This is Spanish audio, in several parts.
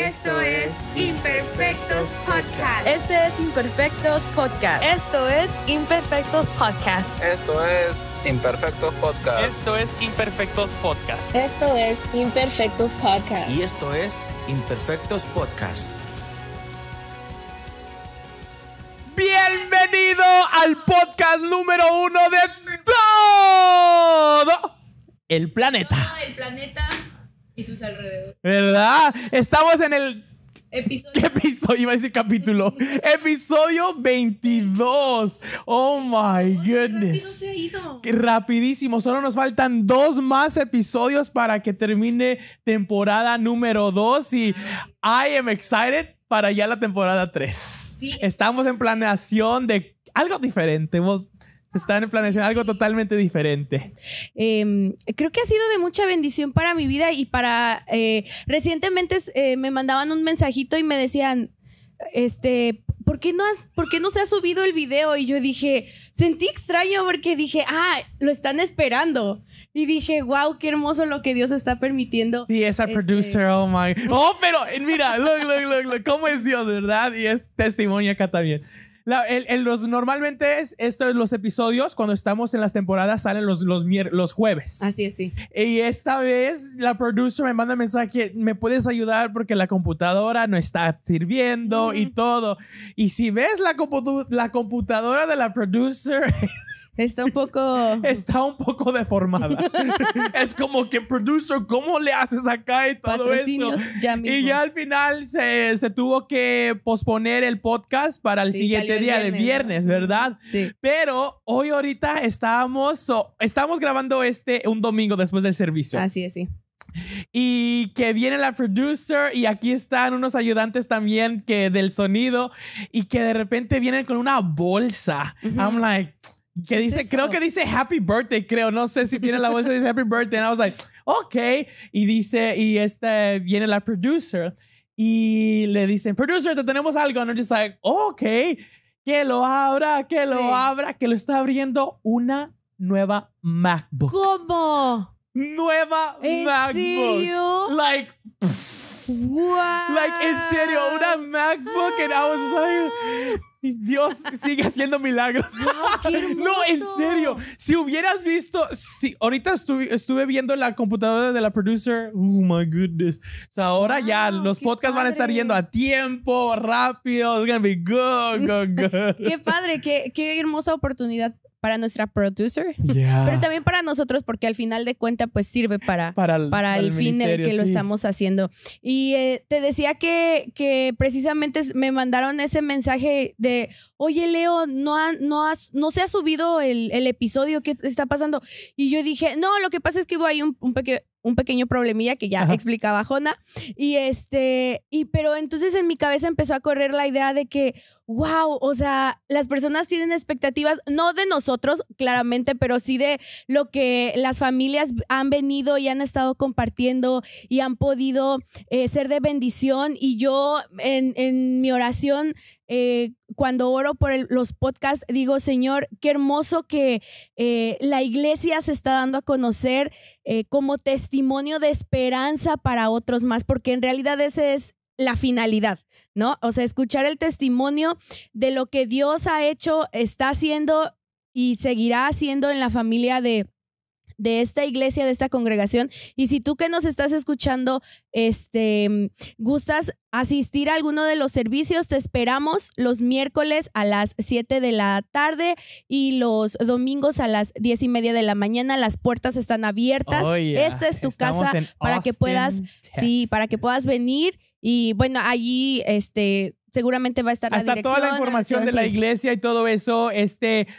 Esto es Imperfectos Podcast. Este es Imperfectos Podcast. Esto es Imperfectos Podcast. Esto es Imperfectos Podcast. Esto es Imperfectos Podcast. Esto es Imperfectos Podcast. Y esto es Imperfectos Podcast. Bienvenido al podcast número 1 de todo el planeta. Todo el planeta y sus alrededores. ¿Verdad? Estamos en el Episodio. ¿Qué episodio? Iba a decir capítulo. Episodio 22. Oh my goodness. Rápido se ha ido. Qué rapidísimo. Solo nos faltan 2 más episodios para que termine temporada número 2. Y I am excited para ya la temporada 3. Sí. Estamos en planeación de algo diferente. Se está en planeación algo totalmente diferente. Creo que ha sido de mucha bendición para mi vida y para recientemente me mandaban un mensajito y me decían ¿por qué no se ha subido el video? Y yo dije, sentí extraño porque dije, lo están esperando. Y dije, wow, qué hermoso lo que Dios está permitiendo. Sí, esa producer, oh my. Oh, pero mira, look, cómo es Dios, ¿verdad? Y es testimonio acá también. Normalmente los episodios, cuando estamos en las temporadas, salen los jueves. Así es, sí. Y esta vez la producer me manda un mensaje, ¿me puedes ayudar? Porque la computadora no está sirviendo y todo. Y si ves la computadora de la producer... Está un poco deformada. Es como que, producer, ¿cómo le haces acá y todo eso? Ya mismo. Y ya al final se tuvo que posponer el podcast para el siguiente día, el viernes, ¿verdad? Sí. Pero ahorita estamos grabando un domingo después del servicio. Así es, sí. Y que viene la producer y aquí están unos ayudantes también del sonido y que de repente vienen con una bolsa. I'm like... Que dice, creo que dice Happy Birthday, no sé si tiene la bolsa, dice Happy Birthday. And I was like, okay. Y dice, viene la producer y le dicen, producer, te tenemos algo. And I'm just like, okay. Que lo abra, que lo está abriendo una nueva MacBook. ¿Cómo? Nueva MacBook. ¿Serio? Like, wow. Like, en serio, una MacBook. And I was like... Dios sigue haciendo milagros. Wow, qué hermoso. No, en serio. Si hubieras visto, ahorita estuve viendo la computadora de la producer. Oh my goodness. O sea, ahora ya los podcasts van a estar yendo a tiempo, rápido. It's gonna be good. Qué padre, qué hermosa oportunidad para nuestra producer, yeah. Pero también para nosotros, porque al final de cuentas pues sirve para el fin en el que lo estamos haciendo. Y te decía que precisamente me mandaron ese mensaje de, oye Leo, no se ha subido el episodio, ¿qué está pasando? Y yo dije, no, lo que pasa es que hubo ahí un pequeño problemilla que ya explicaba Jona. Pero entonces en mi cabeza empezó a correr la idea de que, wow, o sea, las personas tienen expectativas, no de nosotros, claramente, pero sí de lo que las familias han venido y han estado compartiendo y han podido ser de bendición. Y yo en mi oración, cuando oro por los podcasts, digo, Señor, qué hermoso que la iglesia se está dando a conocer como testimonio de esperanza para otros más, porque en realidad ese es la finalidad, ¿no? O sea, escuchar el testimonio de lo que Dios ha hecho, está haciendo y seguirá haciendo en la familia de esta iglesia, de esta congregación. Y si tú que nos estás escuchando, gustas asistir a alguno de los servicios, te esperamos los miércoles a las 7 de la tarde y los domingos a las 10:30 de la mañana. Las puertas están abiertas. Oh, yeah. Esta es tu Estamos casa para que puedas, para que puedas venir. Y bueno, allí seguramente va a estar hasta la dirección. Toda la información de la iglesia y todo eso.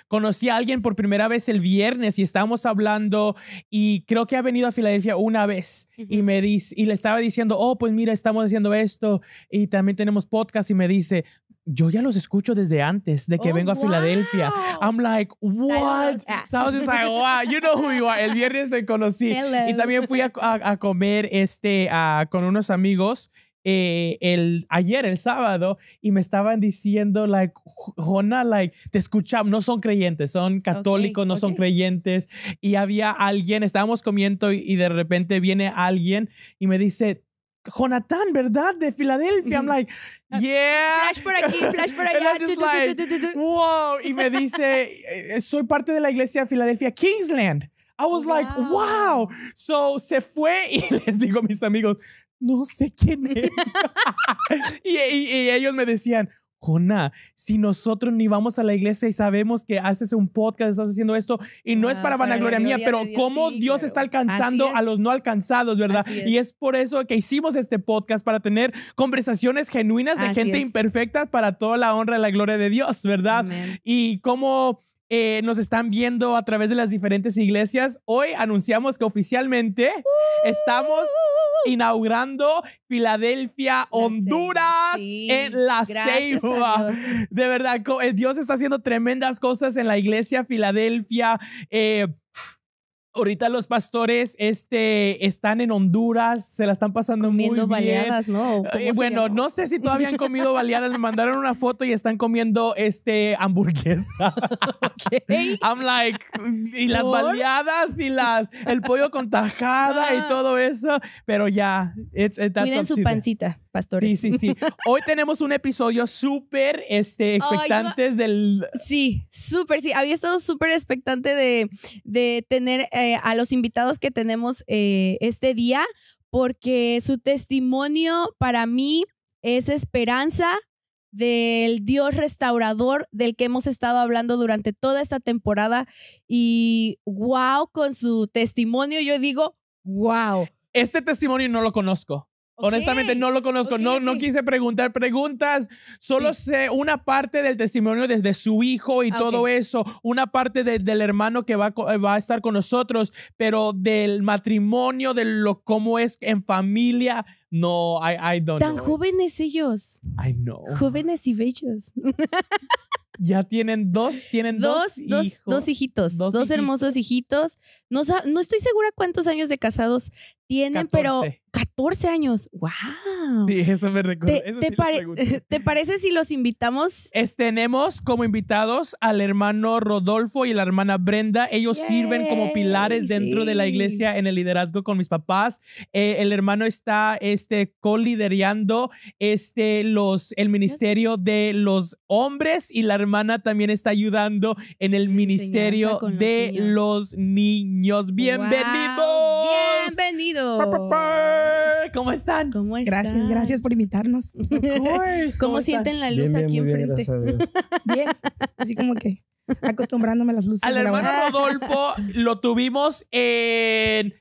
Conocí a alguien por primera vez el viernes y estábamos hablando y creo que ha venido a Filadelfia una vez y le estaba diciendo, pues mira, estamos haciendo esto y también tenemos podcast y me dice, yo ya los escucho desde antes de que vengo a Filadelfia. I'm like, what? So I was just like, wow, you know who you are. El viernes te conocí. Hello. Y también fui a comer con unos amigos el sábado, y me estaban diciendo, like, Jona, like, te escuchamos, no son creyentes, son católicos, no son creyentes. Y había alguien, estábamos comiendo y de repente viene alguien y me dice, Jonathan, ¿verdad? De Filadelfia. I'm like, yeah. Flash por aquí, flash por allá. And I'm just like, wow. Y me dice, soy parte de la iglesia de Filadelfia, Kingsland. I was like, wow. So se fue y les digo a mis amigos, no sé quién es. y ellos me decían, Jona, si nosotros ni vamos a la iglesia y sabemos que haces un podcast, estás haciendo esto, y no es para vanagloria mía, pero Dios, cómo sí, Dios está alcanzando a los no alcanzados, ¿verdad? Y es por eso que hicimos este podcast, para tener conversaciones genuinas de gente imperfecta, para toda la honra y la gloria de Dios, ¿verdad? Amen. Y cómo nos están viendo a través de las diferentes iglesias. Hoy anunciamos que oficialmente estamos inaugurando Filadelfia, Honduras, en La Ceiba. De verdad, Dios está haciendo tremendas cosas en la iglesia Filadelfia. Ahorita los pastores están en Honduras, se la están pasando comiendo muy bien. Baleadas, ¿no? Bueno, no sé si todavía han comido baleadas. Me mandaron una foto y están comiendo hamburguesa. Okay. I'm like, y las baleadas y el pollo con tajada y todo eso, pero ya. Cuiden su pancita, pastores. Sí. Hoy tenemos un episodio súper expectantes del... Sí, súper, sí. Había estado súper expectante de tener a los invitados que tenemos este día, porque su testimonio para mí es esperanza del Dios restaurador del que hemos estado hablando durante toda esta temporada. Y wow, con su testimonio yo digo, wow. Este testimonio no lo conozco. Okay. Honestamente no lo conozco, okay. No quise preguntar preguntas, solo sé una parte del testimonio desde su hijo y todo eso, una parte del hermano que va a estar con nosotros, pero del matrimonio, cómo es en familia, no, I don't know. Tan jóvenes ellos. I know. Jóvenes y bellos. Ya tienen dos hijos. Dos hijitos, dos hermosos hijitos. No estoy segura cuántos años de casados tienen, 14. Pero 14 años. ¡Wow! Sí, eso me recuerda. ¿Te parece si los invitamos? Tenemos como invitados al hermano Rodolfo y la hermana Brenda. Ellos sirven como pilares dentro de la iglesia en el liderazgo con mis papás. El hermano está co-liderando el ministerio de los hombres, y la hermana también está ayudando en el ministerio de los niños. ¡Bienvenidos! Wow. ¡Bienvenidos! ¿Cómo están? Gracias por invitarnos. ¿Cómo sienten la luz aquí enfrente? Bien, así como que acostumbrándome a las luces. Al hermano Rodolfo lo tuvimos en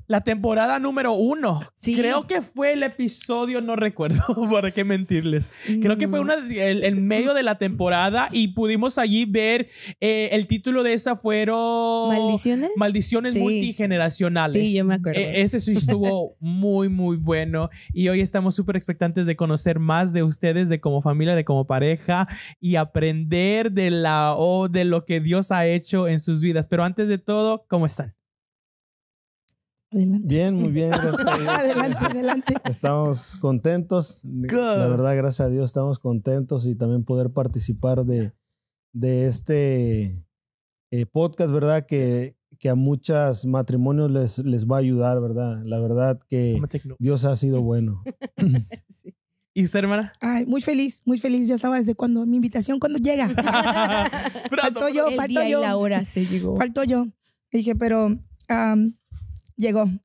la temporada número 1. Sí. Creo que fue el episodio, no recuerdo, para qué mentirles. Creo que fue en medio de la temporada, y pudimos allí ver el título de esa fueron... Maldiciones multigeneracionales. Sí, yo me acuerdo. Ese sí estuvo muy, muy bueno. Y hoy estamos súper expectantes de conocer más de ustedes, de como familia, de como pareja, y aprender de lo que Dios ha hecho en sus vidas. Pero antes de todo, ¿cómo están? Adelante. Bien, muy bien, gracias a Dios. Adelante. Estamos contentos. La verdad, gracias a Dios estamos contentos, y también poder participar de este podcast, ¿verdad? Que a muchos matrimonios les va a ayudar, ¿verdad? La verdad que Dios ha sido bueno. Sí. ¿Y usted, hermana? Ay, muy feliz. Ya estaba desde cuando mi invitación, cuando llega. Faltó yo. Y la hora se llegó. Faltó yo. Dije, pero...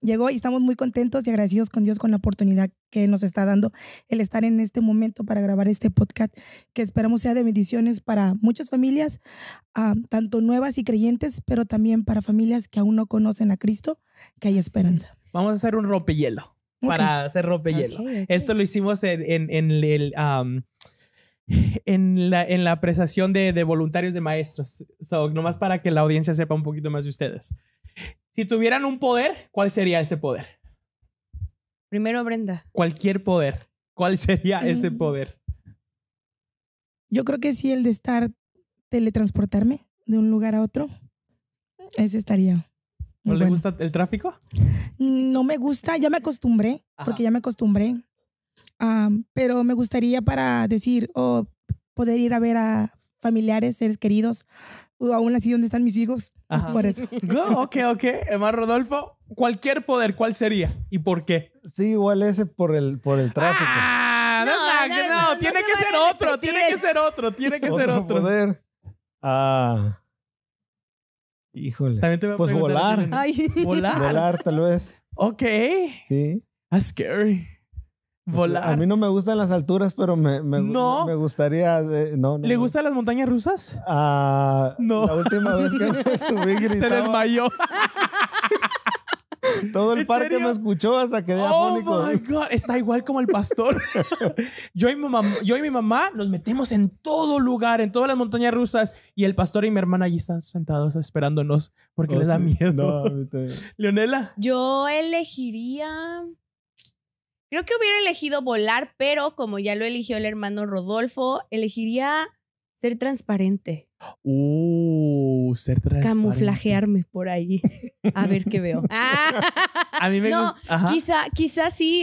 Llegó y estamos muy contentos y agradecidos con Dios con la oportunidad que nos está dando el estar en este momento para grabar este podcast, que esperamos sea de bendiciones para muchas familias, tanto nuevas y creyentes, pero también para familias que aún no conocen a Cristo, que hay esperanza. Vamos a hacer un rompehielo. Para hacer rompehielo. Okay. Esto lo hicimos en la apreciación de voluntarios de maestros. Nomás para que la audiencia sepa un poquito más de ustedes. Si tuvieran un poder, ¿cuál sería ese poder? Primero, Brenda. Cualquier poder. ¿Cuál sería ese poder? Yo creo que sí, el de teletransportarme de un lugar a otro. Ese estaría. ¿No le gusta el tráfico? No me gusta, ya me acostumbré. Ajá. Porque ya me acostumbré. Pero me gustaría para decir, poder ir a ver a familiares, seres queridos, o aún así donde están mis hijos. Ajá. Por eso. Ok. Hermano Rodolfo, cualquier poder, ¿cuál sería? ¿Y por qué? Sí, igual ese por el tráfico. No, tiene que ser otro. Tiene que ser otro. Poder. Híjole. También te voy a pues preguntar, volar. Ay. Volar, tal vez. Ok. Sí. That's scary. Volar. A mí no me gustan las alturas, pero me gustaría... ¿Le gustan las montañas rusas? No. La última vez que me subí gritaba. Se desmayó. Todo el parque me escuchó hasta que quedé afónico. Oh my God. Está igual como el pastor. Yo y mi mamá nos metemos en todo lugar, en todas las montañas rusas. Y el pastor y mi hermana allí están sentados esperándonos porque les da miedo. No, Leonela. Yo elegiría... Creo que hubiera elegido volar, pero como ya lo eligió el hermano Rodolfo, elegiría ser transparente. Ser transparente. Camuflajearme por ahí. A ver qué veo. A mí me gusta. Quizás sí,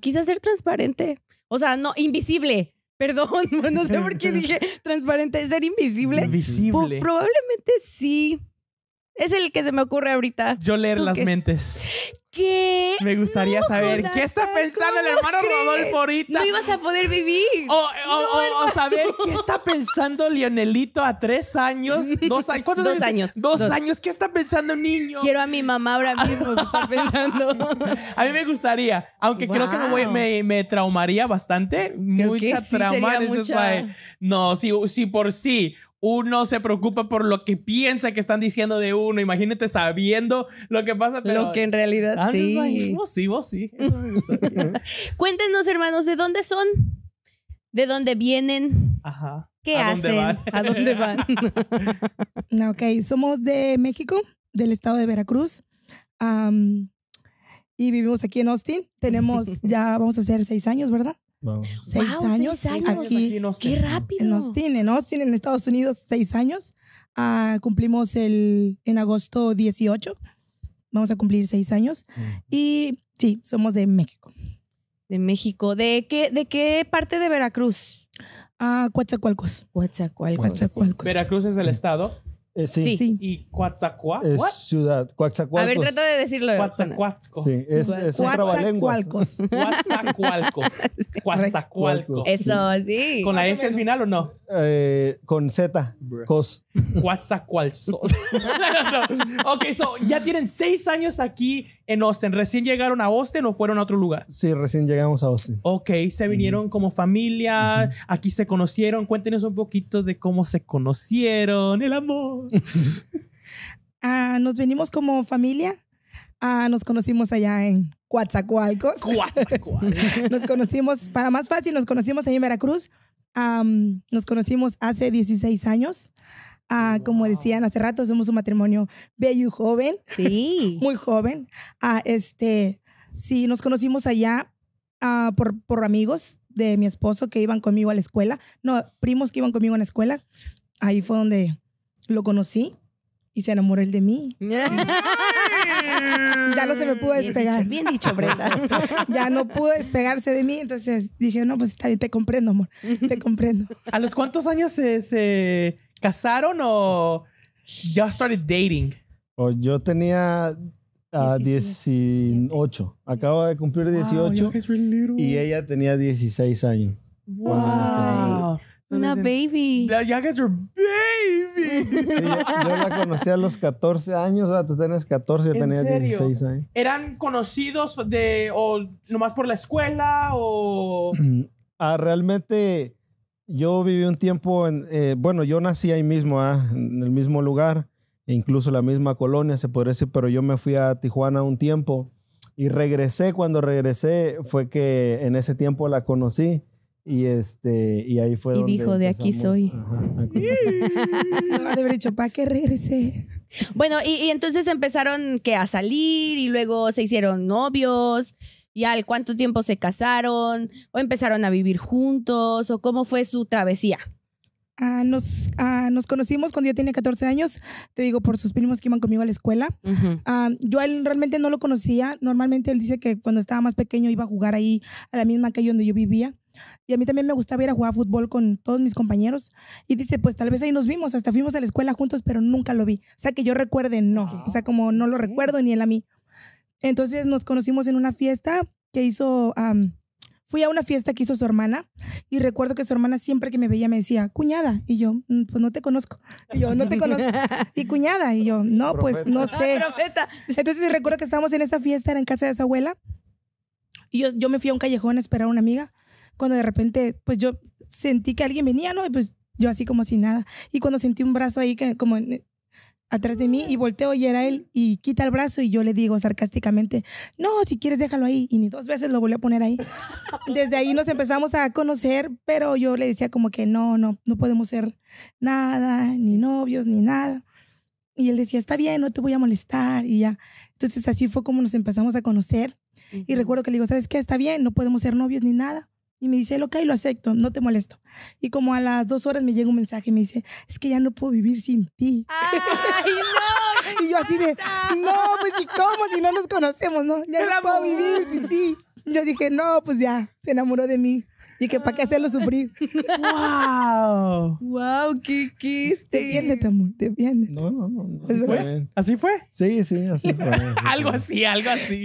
quizás ser transparente. O sea, no, invisible. Perdón, no sé por qué dije transparente. Ser invisible. Invisible. Probablemente sí. Es el que se me ocurre ahorita. Yo leer las mentes. ¿Qué? Me gustaría saber qué está pensando el hermano Rodolfo ahorita. No ibas a poder vivir. O saber qué está pensando Leonelito a 3 años, 2 años. ¿Cuántos años? 2 años. ¿Qué está pensando un niño? Quiero a mi mamá ahora mismo estar pensando. A mí me gustaría, aunque creo que me traumaría bastante. Mucha trauma. No, si por sí uno se preocupa por lo que piensa que están diciendo de uno. Imagínate sabiendo lo que pasa. Pero lo que en realidad sí. Vos sí. Eso me gustaría. Cuéntenos, hermanos, ¿de dónde son? ¿De dónde vienen? Ajá. ¿Qué hacen? ¿A dónde van? Ok, somos de México, del estado de Veracruz. Y vivimos aquí en Austin. Ya vamos a hacer 6 años, ¿verdad? Vamos. 6 años. 6 años. Aquí. ¡Qué rápido! En Austin, en Estados Unidos, 6 años. Cumplimos en agosto 18. Vamos a cumplir 6 años. Y sí, somos de México. De México. ¿De qué parte de Veracruz? Coatzacoalcos. Veracruz es el estado. Sí. ¿Y Coatzacoalcos? Es ciudad. Coatzacoalcos. A ver, trata de decirlo. Coatzacoalcos. Sí, es un trabalenguas. Coatzacoalcos. Eso, sí. ¿Con la S al final o no? Con Z. Cos. Coatzacoalcos. Ok, ya tienen 6 años aquí en Austin. ¿Recién llegaron a Austin o fueron a otro lugar? Sí, recién llegamos a Austin. Ok, se vinieron como familia. Aquí se conocieron. Cuéntenos un poquito de cómo se conocieron. El amor. Nos venimos como familia. Nos conocimos allá en Coatzacoalcos. Nos conocimos, para más fácil, nos conocimos ahí en Veracruz. Nos conocimos hace 16 años. Como decían hace rato, somos un matrimonio bello y joven. Sí. Muy joven. Sí, nos conocimos allá por amigos de mi esposo que iban conmigo a la escuela. No, primos que iban conmigo a la escuela. Ahí fue donde lo conocí y se enamoró él de mí. Ya no se me pudo despegar. Bien dicho, Brenda. Ya no pudo despegarse de mí, entonces dije, no, pues está bien, te comprendo, amor. Te comprendo. ¿A los cuántos años se casaron o ya started dating? Yo tenía 18. Acabo de cumplir 18 y ella tenía 16 años. Wow. Una baby. Ya guys are baby. Sí, yo la conocí a los 14 años. Tú tenías 14, yo tenía 16 años. ¿Eran conocidos o nomás por la escuela o...? Realmente yo viví un tiempo yo nací ahí mismo, en el mismo lugar, e incluso la misma colonia, se podría decir, pero yo me fui a Tijuana un tiempo y regresé. Cuando regresé fue que en ese tiempo la conocí. Y ahí fue donde dijo, de aquí soy. No, de haber dicho, ¿para qué regresé? Bueno, y entonces empezaron a salir y luego se hicieron novios. ¿Y al cuánto tiempo se casaron? ¿O empezaron a vivir juntos? ¿O cómo fue su travesía? Nos conocimos cuando yo tenía 14 años, te digo, por sus primos que iban conmigo a la escuela. Yo a él realmente no lo conocía. Normalmente él dice que cuando estaba más pequeño iba a jugar ahí a la misma calle donde yo vivía. Y a mí también me gustaba ir a jugar fútbol con todos mis compañeros. Y dice, pues tal vez ahí nos vimos, hasta fuimos a la escuela juntos, pero nunca lo vi. O sea, que yo recuerde, no. O sea, como no lo recuerdo ni él a mí. Entonces nos conocimos en una fiesta que hizo... fui a una fiesta que hizo su hermana y recuerdo que su hermana siempre que me veía me decía, cuñada. Y yo, pues no te conozco. Y yo, no te conozco. Y cuñada. Y yo, no, pues no sé. Entonces recuerdo que estábamos en esa fiesta, era en casa de su abuela. Y yo me fui a un callejón a esperar a una amiga. Cuando de repente, pues yo sentí que alguien venía, ¿no? Y pues yo así como sin nada. Y cuando sentí un brazo ahí que como atrás de mí y volteo y era él y quita el brazo y yo le digo sarcásticamente, no, si quieres déjalo ahí. Y ni 2 veces lo volví a poner ahí. Desde ahí nos empezamos a conocer, pero yo le decía como que no podemos ser nada, ni novios, ni nada. Y él decía, está bien, no te voy a molestar y ya. Entonces así fue como nos empezamos a conocer. Y recuerdo que le digo, ¿sabes qué? Está bien, no podemos ser novios ni nada. Y me dice, ok, lo acepto, no te molesto. Y como a las 2 horas me llega un mensaje y me dice, es que ya no puedo vivir sin ti. ¡Ay, no! Y yo así de, no, pues ¿y cómo si no nos conocemos, no? Ya no puedo vivir sin ti. Yo dije, no, pues ya, se enamoró de mí. Y que para qué hacerlo sufrir. ¡Wow! ¡Wow! ¿Qué Defiéndete, amor, defiéndete. No. ¿Es verdad? Bien. ¿Así fue? Sí, así fue. Algo así.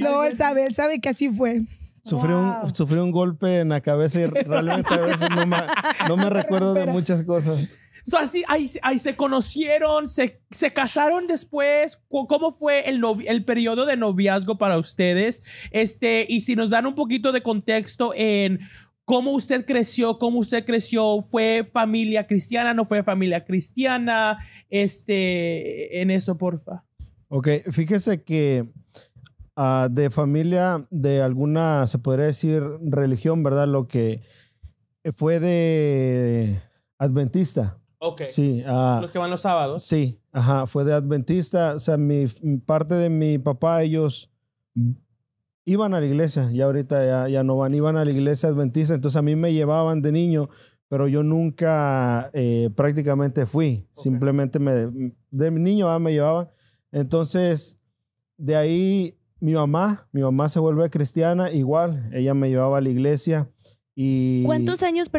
No, él sabe que así fue. Sufrí un golpe en la cabeza y realmente a veces no me recuerdo de muchas cosas. So, así, ahí se conocieron, se casaron después. ¿Cómo fue el periodo de noviazgo para ustedes? Y si nos dan un poquito de contexto en cómo usted creció, ¿fue familia cristiana, no fue familia cristiana? En eso, porfa. Ok, fíjese que de familia de alguna, se podría decir, religión, ¿verdad? Lo que fue de adventista. Ok. Sí. Los que van los sábados. Sí, fue de adventista. O sea, parte de mi papá, ellos iban a la iglesia, ya ahorita ya no van, iban a la iglesia adventista. Entonces a mí me llevaban de niño, pero yo nunca prácticamente fui. Okay. Simplemente de niño me llevaban. Entonces, de ahí mi mamá se vuelve cristiana, igual, ella me llevaba a la iglesia. Y ¿Cuántos años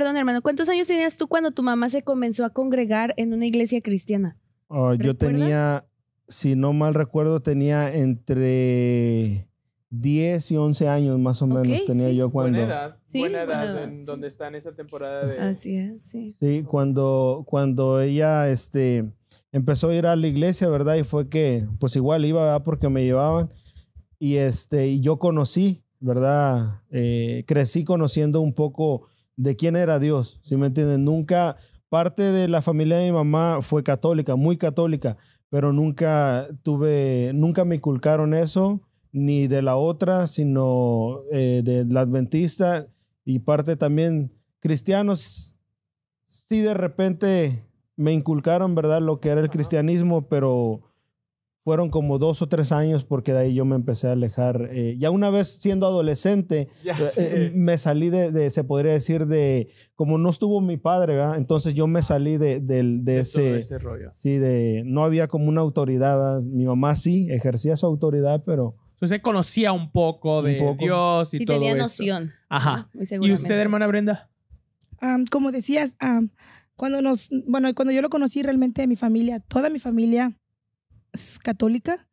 tenías tú cuando tu mamá se comenzó a congregar en una iglesia cristiana? Yo tenía, si no mal recuerdo, tenía entre 10 y 11 años más o menos tenía yo cuando... Buena edad, sí, buena edad en donde está en esa temporada de... Así es, sí. Sí, cuando ella empezó a ir a la iglesia, ¿verdad? Y fue que, pues igual iba, ¿verdad? Porque me llevaban. Y yo conocí, ¿verdad? Crecí conociendo un poco de quién era Dios, ¿sí me entienden? Nunca, parte de la familia de mi mamá fue católica, muy católica, pero nunca me inculcaron eso, ni de la otra, sino de la adventista, y parte también cristianos. Sí, de repente me inculcaron, ¿verdad? Lo que era el cristianismo, pero fueron como 2 o 3 años porque de ahí yo me empecé a alejar. Ya una vez siendo adolescente, me salí se podría decir, como no estuvo mi padre, ¿verdad? Entonces yo me salí de ese rollo. Sí, no había como una autoridad, ¿verdad? Mi mamá sí ejercía su autoridad, pero... Usted conocía un poco de Dios y todo eso. Sí, tenía noción. Ajá. Muy seguramente. ¿Y usted, hermana Brenda? Como decías, cuando yo lo conocí, realmente toda mi familia es católica.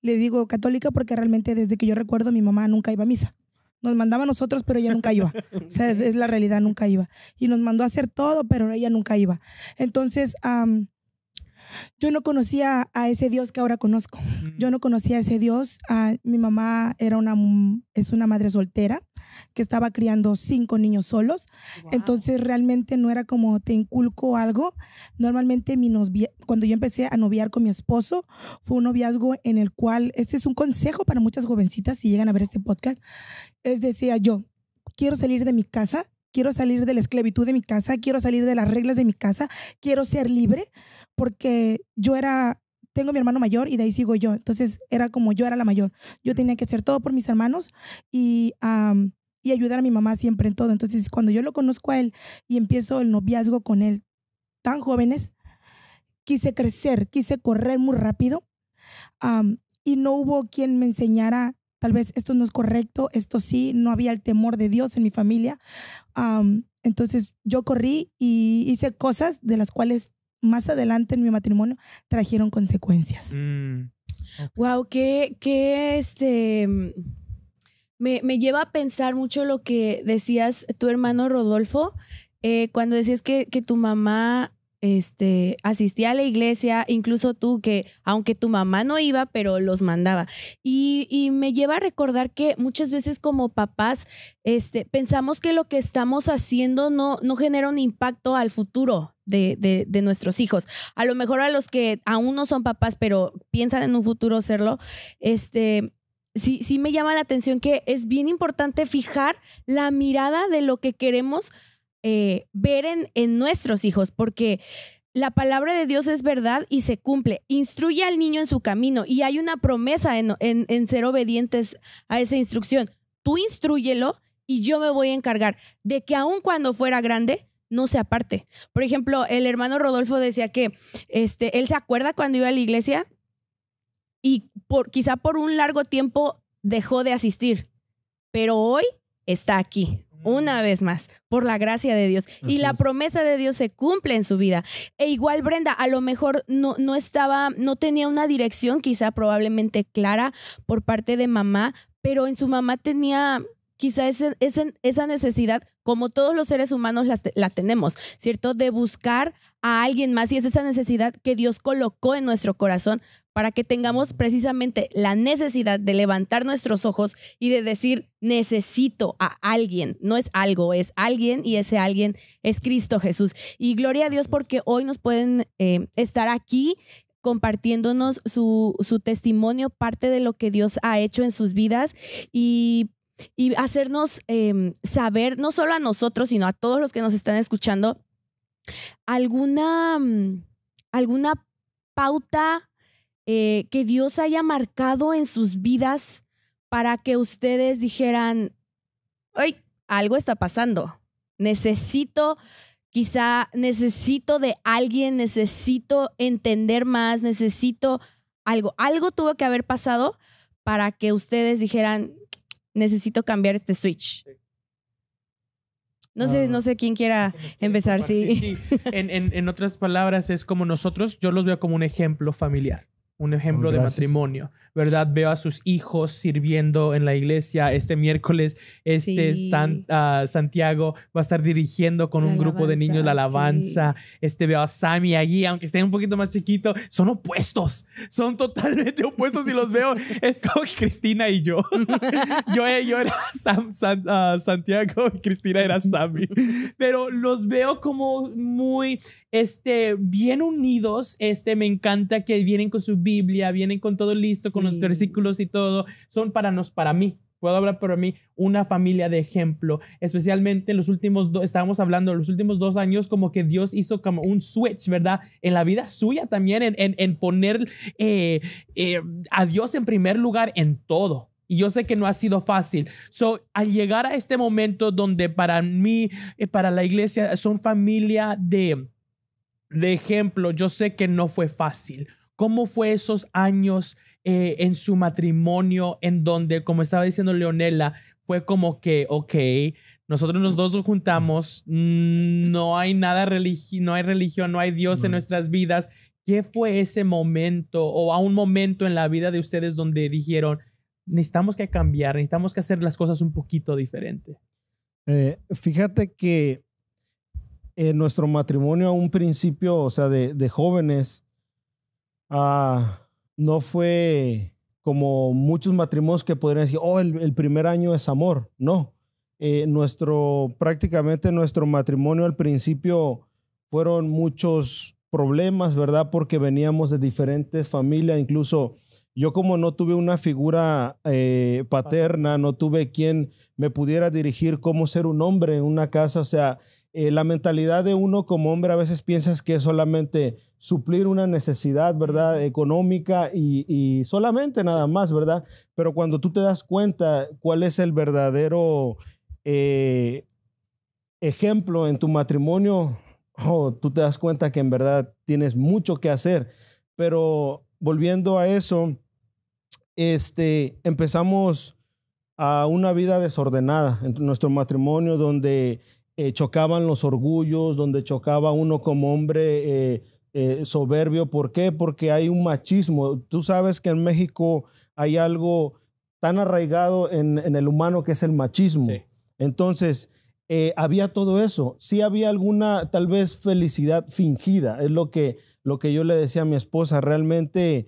Le digo católica porque realmente desde que yo recuerdo mi mamá nunca iba a misa. Nos mandaba a nosotros, pero ella nunca iba. O sea, es la realidad, nunca iba. Y nos mandó a hacer todo, pero ella nunca iba. Entonces, yo no conocía a ese Dios que ahora conozco. Yo no conocía a ese Dios. Mi mamá es una madre soltera que estaba criando 5 niños solos. Wow. Entonces realmente no era como te inculco algo. Normalmente cuando yo empecé a noviar con mi esposo, fue un noviazgo en el cual, este es un consejo para muchas jovencitas si llegan a ver este podcast, decía yo, quiero salir de mi casa, quiero salir de la esclavitud de mi casa, quiero salir de las reglas de mi casa, quiero ser libre, porque tengo mi hermano mayor y de ahí sigo yo. Entonces era como yo era la mayor. Yo tenía que hacer todo por mis hermanos y ayudar a mi mamá siempre en todo. Entonces cuando yo lo conozco a él y empiezo el noviazgo con él tan jóvenes, quise crecer, quise correr muy rápido y no hubo quien me enseñara tal vez esto no es correcto, esto sí, no había el temor de Dios en mi familia. Entonces yo corrí y hice cosas de las cuales más adelante en mi matrimonio trajeron consecuencias. Okay. Wow, me lleva a pensar mucho lo que decías tu hermano Rodolfo, cuando decías que tu mamá asistía a la iglesia, incluso tú, que aunque tu mamá no iba, pero los mandaba. Y me lleva a recordar que muchas veces como papás pensamos que lo que estamos haciendo no genera un impacto al futuro de nuestros hijos. A lo mejor a los que aún no son papás, pero piensan en un futuro serlo, sí me llama la atención que es bien importante fijar la mirada de lo que queremos ver en nuestros hijos, porque la palabra de Dios es verdad y se cumple. Instruye al niño en su camino y hay una promesa en ser obedientes a esa instrucción. Tú instrúyelo y yo me voy a encargar de que aun cuando fuera grande no se aparte. Por ejemplo, el hermano Rodolfo decía que él se acuerda cuando iba a la iglesia y quizá por un largo tiempo dejó de asistir, pero hoy está aquí. Una vez más, por la gracia de Dios. Y la promesa de Dios se cumple en su vida. E igual Brenda, a lo mejor no tenía una dirección quizá probablemente clara por parte de mamá, pero en su mamá tenía quizá esa necesidad, como todos los seres humanos la tenemos, ¿cierto? De buscar a alguien más, y es esa necesidad que Dios colocó en nuestro corazón para que tengamos precisamente la necesidad de levantar nuestros ojos y de decir, necesito a alguien. No es algo, es alguien, y ese alguien es Cristo Jesús. Y gloria a Dios porque hoy nos pueden estar aquí compartiéndonos su testimonio, parte de lo que Dios ha hecho en sus vidas, y hacernos saber, no solo a nosotros, sino a todos los que nos están escuchando, alguna pauta que Dios haya marcado en sus vidas para que ustedes dijeran, ¡ay! Algo está pasando. Necesito de alguien, necesito entender más, necesito algo. Algo tuvo que haber pasado para que ustedes dijeran, necesito cambiar este switch. No sé quién quiera empezar. Sí. En otras palabras, es como nosotros, yo los veo como un ejemplo familiar. Un ejemplo de matrimonio, ¿verdad? Veo a sus hijos sirviendo en la iglesia. Este miércoles, Santiago va a estar dirigiendo con un grupo de niños la alabanza. Sí. Veo a Sammy allí, aunque esté un poquito más chiquito. Son opuestos. Son totalmente opuestos y los veo. Es como Cristina y yo. yo era Santiago y Cristina era Sammy. Pero los veo como muy bien unidos. Me encanta que vienen con su Biblia, vienen con todo listo, con los versículos y todo. Son para mí, puedo hablar para mí, una familia de ejemplo, especialmente en los últimos estábamos hablando de los últimos 2 años, como que Dios hizo como un switch, ¿verdad? En la vida suya también, en poner a Dios en primer lugar en todo. Y yo sé que no ha sido fácil. Al llegar a este momento donde para mí, para la iglesia, son familia de ejemplo, yo sé que no fue fácil. ¿Cómo fue esos años en su matrimonio en donde, como estaba diciendo Leonela, fue como que, nosotros los dos nos juntamos, no hay nada no hay religión, no hay Dios en nuestras vidas? ¿Qué fue ese momento o a un momento en la vida de ustedes donde dijeron, necesitamos que cambiar, necesitamos que hacer las cosas un poquito diferente? Fíjate que en nuestro matrimonio a un principio, o sea, de jóvenes, no fue como muchos matrimonios que podrían decir, el primer año es amor. No, prácticamente nuestro matrimonio al principio fueron muchos problemas, ¿verdad? Porque veníamos de diferentes familias. Incluso yo, como no tuve una figura paterna, no tuve quien me pudiera dirigir cómo ser un hombre en una casa. O sea, la mentalidad de uno como hombre a veces piensas que es solamente suplir una necesidad, ¿verdad? Económica y solamente nada más, ¿verdad? Pero cuando tú te das cuenta cuál es el verdadero ejemplo en tu matrimonio, tú te das cuenta que en verdad tienes mucho que hacer. Pero volviendo a eso, empezamos a una vida desordenada en nuestro matrimonio, donde chocaban los orgullos, donde chocaba uno como hombre soberbio. ¿Por qué? Porque hay un machismo. Tú sabes que en México hay algo tan arraigado en el humano que es el machismo. Sí. Entonces, había todo eso. Sí había alguna, tal vez, felicidad fingida. Es lo que yo le decía a mi esposa. Realmente,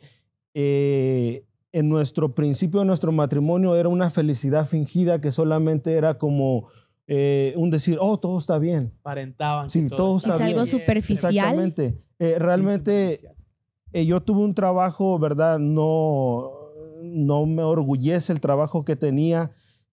en nuestro principio de nuestro matrimonio era una felicidad fingida que solamente era como un decir, oh, todo está bien. Aparentaban. Sí, todo está bien. Es algo superficial. Exactamente. Realmente, yo tuve un trabajo, ¿verdad? No me orgullece el trabajo que tenía,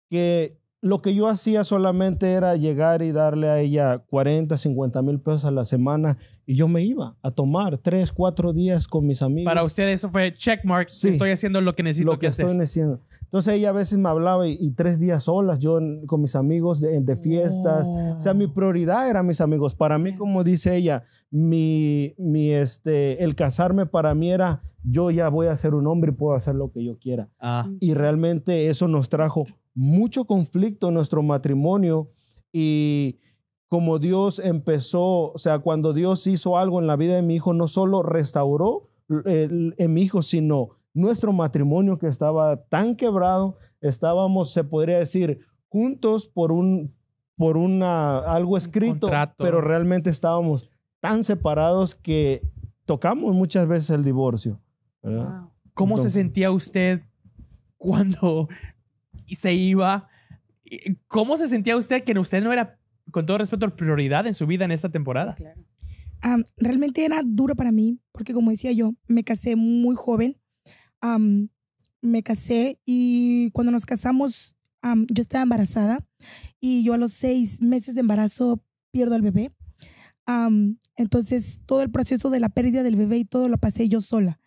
que lo que yo hacía solamente era llegar y darle a ella 40, 50 mil pesos a la semana, y yo me iba a tomar 3, 4 días con mis amigos. Para usted eso fue checkmark. Sí, estoy haciendo lo que necesito que hacer. Estoy haciendo. Entonces ella a veces me hablaba y 3 días solas, yo con mis amigos de fiestas. O sea, mi prioridad eran mis amigos. Para mí, como dice ella, el casarme para mí era, yo ya voy a ser un hombre y puedo hacer lo que yo quiera. Y realmente eso nos trajo mucho conflicto en nuestro matrimonio. Y como Dios empezó, o sea, cuando Dios hizo algo en la vida de mi hijo, no solo restauró en mi hijo, sino nuestro matrimonio que estaba tan quebrado. Estábamos, se podría decir, juntos por algo escrito, pero realmente estábamos tan separados que tocamos muchas veces el divorcio, ¿verdad? Wow. ¿Cómo se sentía usted cuando se iba? ¿Cómo se sentía usted que usted no era, con todo respeto, prioridad en su vida en esta temporada? Claro. Realmente era duro para mí, porque como decía yo, me casé muy joven. Me casé y cuando nos casamos, yo estaba embarazada y yo a los 6 meses de embarazo pierdo al bebé. Entonces todo el proceso de la pérdida del bebé y todo lo pasé yo sola,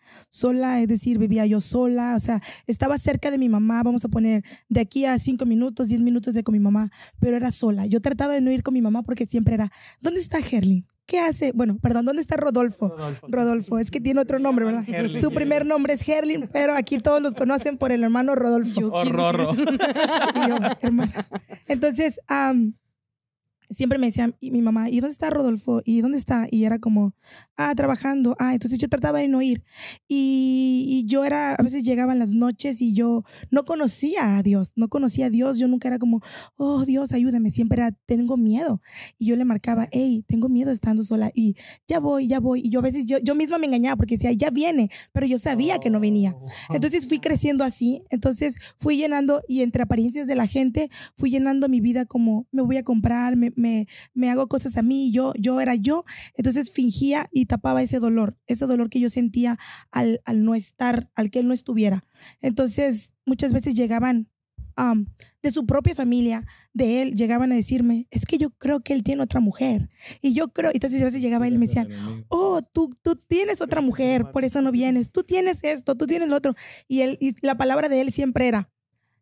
es decir, vivía yo sola, o sea, estaba cerca de mi mamá, vamos a poner de aquí a 5 minutos, 10 minutos de con mi mamá, pero era sola. Yo trataba de no ir con mi mamá porque siempre era, ¿dónde está Herlin? ¿Qué hace? Bueno, perdón, ¿dónde está Rodolfo? Rodolfo, es que tiene otro nombre, ¿verdad? Su primer nombre es Herlin, pero aquí todos los conocen por el hermano Rodolfo. Rorro. Hermano. Entonces, siempre me decía mi mamá, ¿y dónde está Rodolfo? ¿Y dónde está? Y era como, trabajando. Entonces yo trataba de no ir. Y yo a veces llegaban las noches y yo no conocía a Dios. Yo nunca era como, oh Dios, ayúdame. Siempre era, tengo miedo. Y yo le marcaba, hey, tengo miedo estando sola. Y ya voy. Y yo a veces yo misma me engañaba porque decía, ya viene. Pero yo sabía que no venía. Entonces fui creciendo así. Entonces fui llenando, y entre apariencias de la gente, fui llenando mi vida como, me voy a comprar, me hago cosas a mí, yo era yo. Entonces fingía y tapaba ese dolor que yo sentía al no estar, al que él no estuviera. Entonces muchas veces llegaban de su propia familia, de él, llegaban a decirme, es que yo creo que él tiene otra mujer. Y yo creo, entonces a veces llegaba él y me decían, oh, tú tienes otra mujer, por eso no vienes, tú tienes esto, tú tienes lo otro. Y la palabra de él siempre era,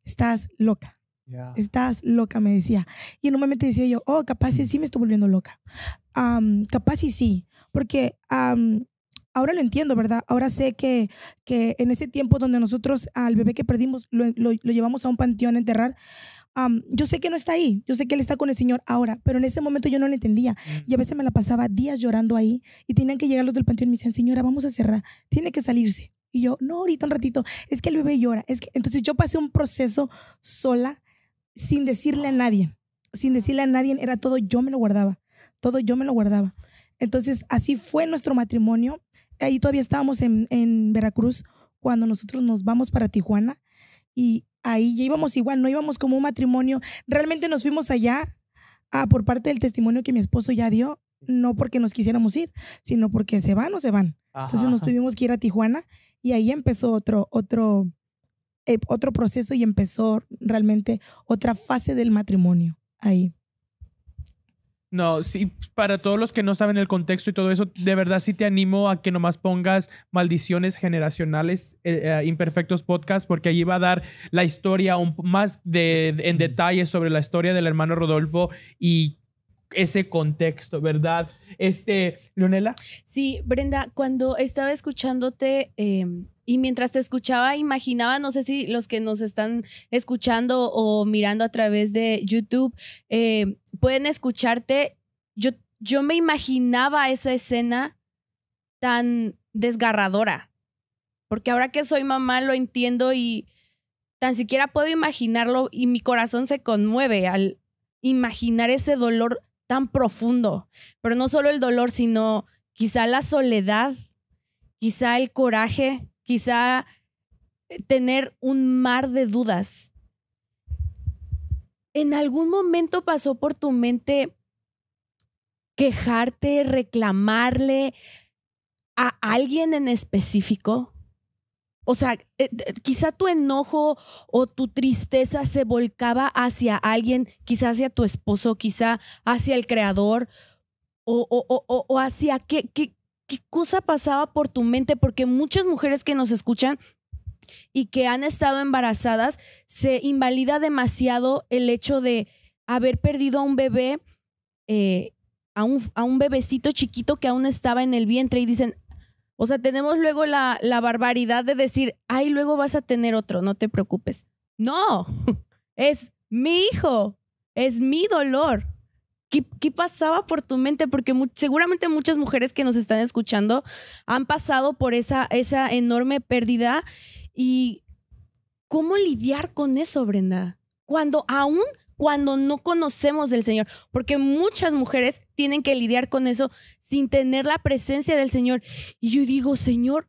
estás loca. Yeah. Estás loca, me decía. Y normalmente decía yo, oh, capaz sí me estoy volviendo loca. Capaz sí, porque ahora lo entiendo, ¿verdad? Ahora sé que en ese tiempo donde nosotros al bebé que perdimos lo llevamos a un panteón a enterrar, yo sé que no está ahí, yo sé que él está con el Señor ahora, pero en ese momento yo no lo entendía. Y a veces me la pasaba días llorando ahí y tenían que llegar los del panteón y me decían, señora, vamos a cerrar, tiene que salirse. Y yo, no, ahorita un ratito, es que el bebé llora. Entonces yo pasé un proceso sola, sin decirle a nadie, era todo yo me lo guardaba. Entonces así fue nuestro matrimonio. Ahí todavía estábamos en Veracruz cuando nosotros nos vamos para Tijuana, y ahí ya íbamos igual, no íbamos como un matrimonio. Realmente nos fuimos allá por parte del testimonio que mi esposo ya dio, no porque nos quisiéramos ir, sino porque se van o se van. Entonces nos tuvimos que ir a Tijuana, y ahí empezó otro proceso, y empezó realmente otra fase del matrimonio ahí. No, sí, para todos los que no saben el contexto y todo eso, de verdad sí te animo a que nomás pongas maldiciones generacionales, Imperfectos Podcast, porque allí va a dar la historia más en detalle sobre la historia del hermano Rodolfo y ese contexto, ¿verdad? Leonela. Sí, Brenda, cuando estaba escuchándote y mientras te escuchaba, imaginaba, no sé si los que nos están escuchando o mirando a través de YouTube pueden escucharte. Yo me imaginaba esa escena tan desgarradora, porque ahora que soy mamá lo entiendo y tan siquiera puedo imaginarlo y mi corazón se conmueve al imaginar ese dolor tan profundo. Pero no solo el dolor, sino quizá la soledad, quizá el coraje, quizá tener un mar de dudas. ¿En algún momento pasó por tu mente quejarte, reclamarle a alguien en específico? O sea, quizá tu enojo o tu tristeza se volcaba hacia alguien, quizá hacia tu esposo, quizá hacia el creador, o hacia qué cosa pasaba por tu mente, porque muchas mujeres que nos escuchan y que han estado embarazadas, se invalida demasiado el hecho de haber perdido a un bebé, a un bebecito chiquito que aún estaba en el vientre, y dicen, o sea, tenemos luego la barbaridad de decir, ay, luego vas a tener otro, no te preocupes. No, es mi hijo, es mi dolor. ¿Qué pasaba por tu mente? Porque seguramente muchas mujeres que nos están escuchando han pasado por esa enorme pérdida. ¿Y cómo lidiar con eso, Brenda? Cuando no conocemos del Señor, porque muchas mujeres tienen que lidiar con eso sin tener la presencia del Señor. Y yo digo, Señor,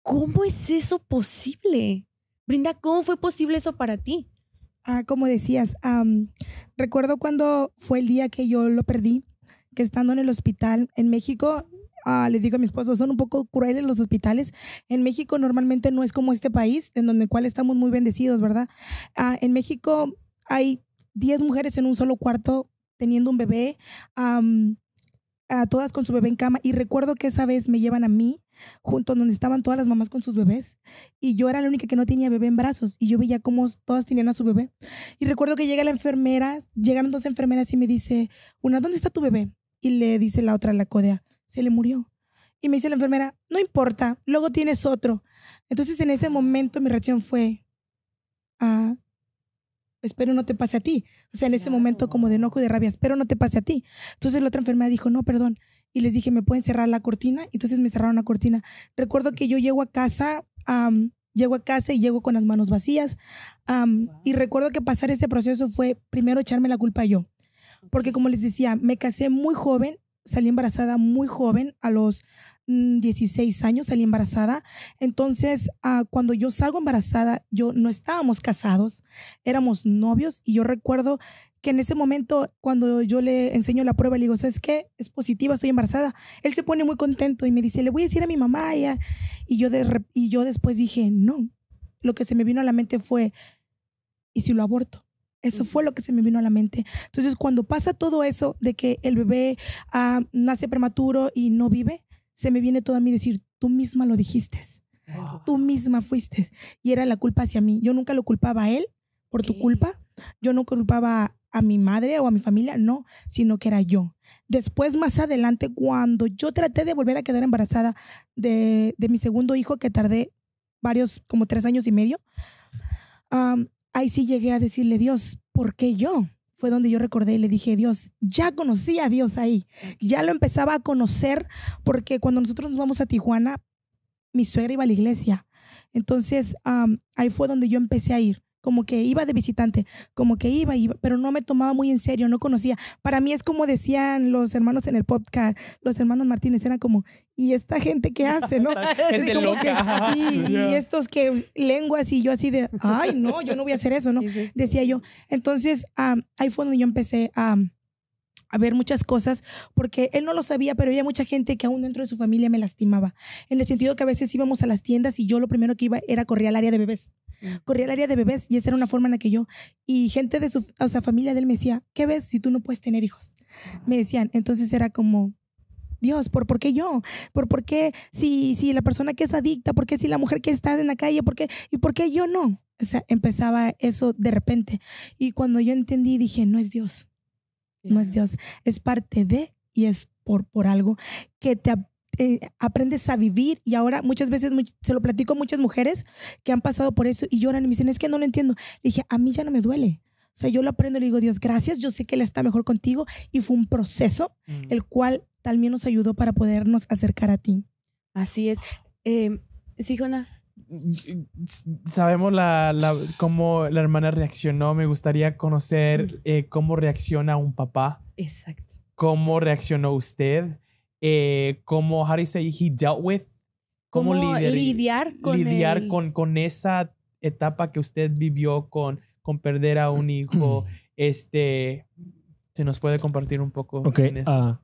¿cómo es eso posible? Brenda, ¿cómo fue posible eso para ti? Como decías, recuerdo cuando fue el día que yo lo perdí, que estando en el hospital en México, le digo a mi esposo, son un poco crueles los hospitales. En México normalmente no es como este país, en donde cual estamos muy bendecidos, ¿verdad? En México hay 10 mujeres en un solo cuarto teniendo un bebé, todas con su bebé en cama. Y recuerdo que esa vez me llevan a mí, junto donde estaban todas las mamás con sus bebés. Y yo era la única que no tenía bebé en brazos. Y yo veía cómo todas tenían a su bebé. Y recuerdo que llega la enfermera, llegaron 2 enfermeras y me dice, una, ¿dónde está tu bebé? Y le dice la otra, la codea, se le murió. Y me dice la enfermera, no importa, luego tienes otro. Entonces en ese momento mi reacción fue, espero no te pase a ti. O sea, en ese momento como de enojo y de rabia, espero no te pase a ti. Entonces la otra enfermera dijo, no, perdón. Y les dije, ¿me pueden cerrar la cortina? Entonces me cerraron la cortina. Recuerdo que yo llego a casa y llego con las manos vacías. Y recuerdo que pasar ese proceso fue primero echarme la culpa yo. Porque como les decía, me casé muy joven, salí embarazada muy joven, a los 16 años salí embarazada. Entonces, cuando yo salgo embarazada, no estábamos casados, éramos novios. Y yo recuerdo que en ese momento, cuando yo le enseño la prueba, le digo, ¿sabes qué? Es positiva, estoy embarazada. Él se pone muy contento y me dice, le voy a decir a mi mamá. Y yo después dije, no. Lo que se me vino a la mente fue, ¿y si lo aborto? Eso fue lo que se me vino a la mente. Entonces, cuando pasa todo eso de que el bebé nace prematuro y no vive, se me viene todo a mí decir, tú misma lo dijiste. Tú misma fuiste. Y era la culpa hacia mí. Yo nunca lo culpaba a él por tu culpa. Yo no culpaba a mi madre o a mi familia, no, sino que era yo. Después, más adelante, cuando yo traté de volver a quedar embarazada de mi segundo hijo, que tardé como 3 años y medio, ahí sí llegué a decirle, Dios, ¿por qué yo? Fue donde yo recordé y le dije, Dios, ya conocí a Dios ahí. Ya lo empezaba a conocer porque cuando nosotros nos vamos a Tijuana, mi suegra iba a la iglesia. Entonces, ahí fue donde yo empecé a ir. Como que iba de visitante, como que iba, pero no me tomaba muy en serio, no conocía. Para mí es como decían los hermanos en el podcast, los hermanos Martínez, eran como, ¿y esta gente qué hace, no? Gente loca. Sí, y estos que lenguas y yo así de, ay, no, yo no voy a hacer eso, ¿no? Decía yo. Entonces, ahí fue donde yo empecé a ver muchas cosas, porque él no lo sabía, pero había mucha gente que aún dentro de su familia me lastimaba. En el sentido que a veces íbamos a las tiendas y yo lo primero que iba era correr al área de bebés. Corría al área de bebés y esa era una forma en la que y gente de su familia de él me decía, ¿qué ves si tú no puedes tener hijos? Me decían, entonces era como, Dios, ¿por qué yo? ¿Por qué si la persona que es adicta? ¿Por qué si la mujer que está en la calle? ¿Y por qué yo no? O sea, empezaba eso de repente. Y cuando yo entendí, dije, no es Dios. no es Dios, es parte de y es por algo que te aprendes a vivir. Y ahora muchas veces se lo platico a muchas mujeres que han pasado por eso y lloran y me dicen, es que no lo entiendo. Le dije, a mí ya no me duele. O sea, yo lo aprendo y le digo, Dios, gracias, yo sé que Él está mejor contigo y fue un proceso el cual también nos ayudó para podernos acercar a ti. Así es. Sí, Jona. Sabemos cómo la hermana reaccionó. Me gustaría conocer cómo reacciona un papá. Exacto. ¿Cómo reaccionó usted? ¿Cómo, how do you say, he dealt with? ¿Cómo lidiar con esa etapa que usted vivió con perder a un hijo? ¿Se nos puede compartir un poco en eso?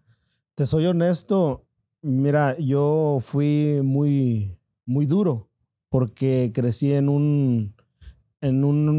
Te soy honesto. Mira, yo fui muy, muy duro porque crecí en un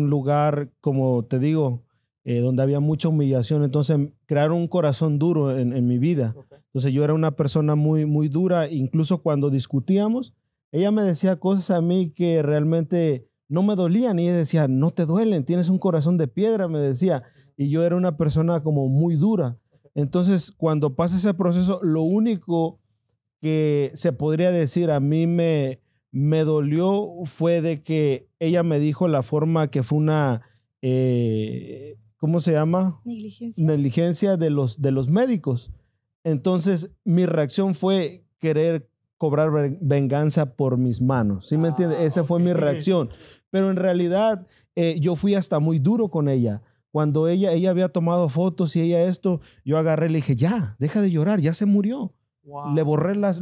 lugar, como te digo, donde había mucha humillación. Entonces, crearon un corazón duro en mi vida. Okay. Entonces, yo era una persona muy, muy dura. Incluso cuando discutíamos, ella me decía cosas a mí que realmente no me dolían. Y ella decía, no te duelen, tienes un corazón de piedra, me decía. Y yo era una persona como muy dura. Entonces, cuando pasa ese proceso, lo único que se podría decir a mí me dolió fue de que ella me dijo la forma que fue una... ¿cómo se llama? Negligencia de los médicos. Entonces, mi reacción fue querer cobrar venganza por mis manos. ¿Sí me entiendes? Esa fue mi reacción. Pero en realidad, yo fui hasta muy duro con ella. Cuando ella había tomado fotos y ella yo agarré y le dije, ya, deja de llorar, ya se murió. Wow. Le borré las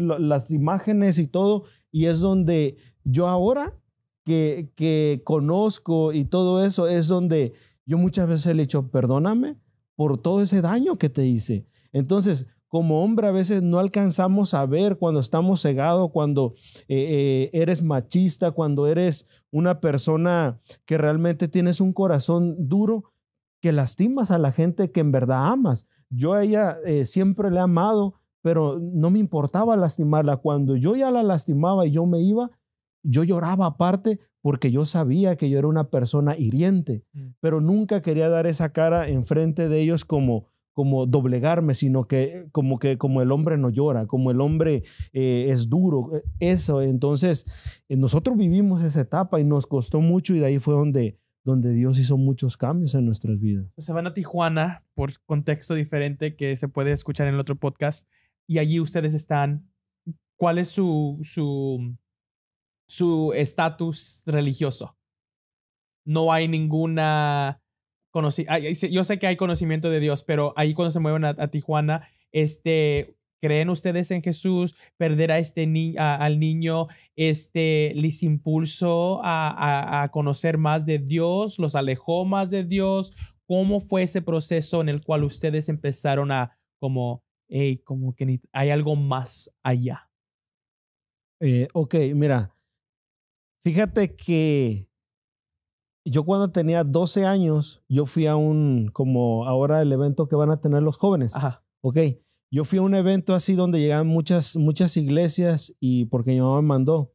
imágenes y todo. Y es donde yo ahora que conozco y todo eso, es donde... Yo muchas veces le he dicho, perdóname por todo ese daño que te hice. Entonces, como hombre, a veces no alcanzamos a ver cuando estamos cegados, cuando eres machista, cuando eres una persona que realmente tienes un corazón duro, que lastimas a la gente que en verdad amas. Yo a ella siempre le he amado, pero no me importaba lastimarla. Cuando yo ya la lastimaba y yo me iba, yo lloraba aparte, porque yo sabía que yo era una persona hiriente, pero nunca quería dar esa cara enfrente de ellos como doblegarme, sino que como el hombre no llora, como el hombre es duro, eso. Entonces, nosotros vivimos esa etapa y nos costó mucho y de ahí fue donde Dios hizo muchos cambios en nuestras vidas. Se van a Tijuana por contexto diferente que se puede escuchar en el otro podcast y allí ustedes están. ¿Cuál es su estatus religioso? No hay ninguna yo sé que hay conocimiento de Dios, pero ahí cuando se mueven a Tijuana, ¿creen ustedes en Jesús? ¿Perder a al niño les impulsó a conocer más de Dios? ¿Los alejó más de Dios? ¿Cómo fue ese proceso en el cual ustedes empezaron a como que hay algo más allá? Ok, mira. Fíjate que yo cuando tenía 12 años, yo fui a como ahora el evento que van a tener los jóvenes. Ajá. Ok, yo fui a un evento así donde llegaban muchas iglesias y porque mi mamá me mandó.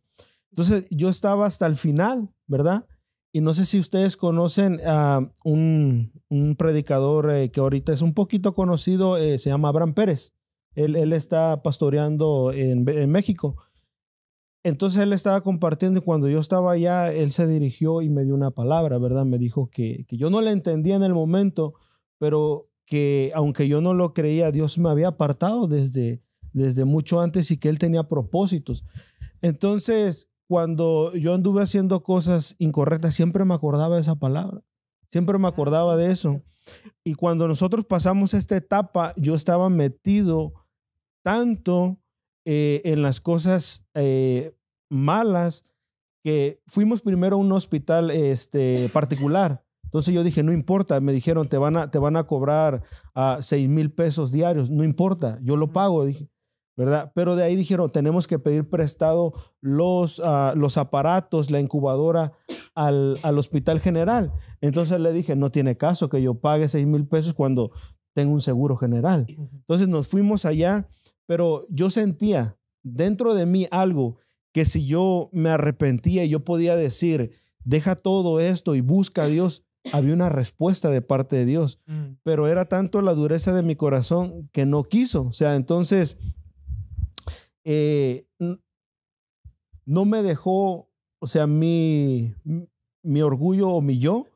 Entonces yo estaba hasta el final, ¿verdad? Y no sé si ustedes conocen a un predicador que ahorita es un poquito conocido, se llama Abraham Pérez. Él está pastoreando en México. Entonces él estaba compartiendo y cuando yo estaba allá, él se dirigió y me dio una palabra, ¿verdad? Me dijo que yo no la entendía en el momento, pero que aunque yo no lo creía, Dios me había apartado desde mucho antes y que él tenía propósitos. Entonces, cuando yo anduve haciendo cosas incorrectas, siempre me acordaba de esa palabra. Siempre me acordaba de eso. Y cuando nosotros pasamos esta etapa, yo estaba metido tanto en las cosas malas que fuimos primero a un hospital particular. Entonces yo dije, no importa. Me dijeron, te van a cobrar 6,000 pesos diarios. No importa, yo lo pago, dije, ¿verdad? Pero de ahí dijeron, tenemos que pedir prestado los aparatos, la incubadora al hospital general. Entonces le dije, no tiene caso que yo pague 6,000 pesos cuando tengo un seguro general. Entonces nos fuimos allá. Pero yo sentía dentro de mí algo que si yo me arrepentía y yo podía decir, deja todo esto y busca a Dios, había una respuesta de parte de Dios. Pero era tanto la dureza de mi corazón que no quiso. O sea, entonces no me dejó, o sea, mi orgullo o mi yo,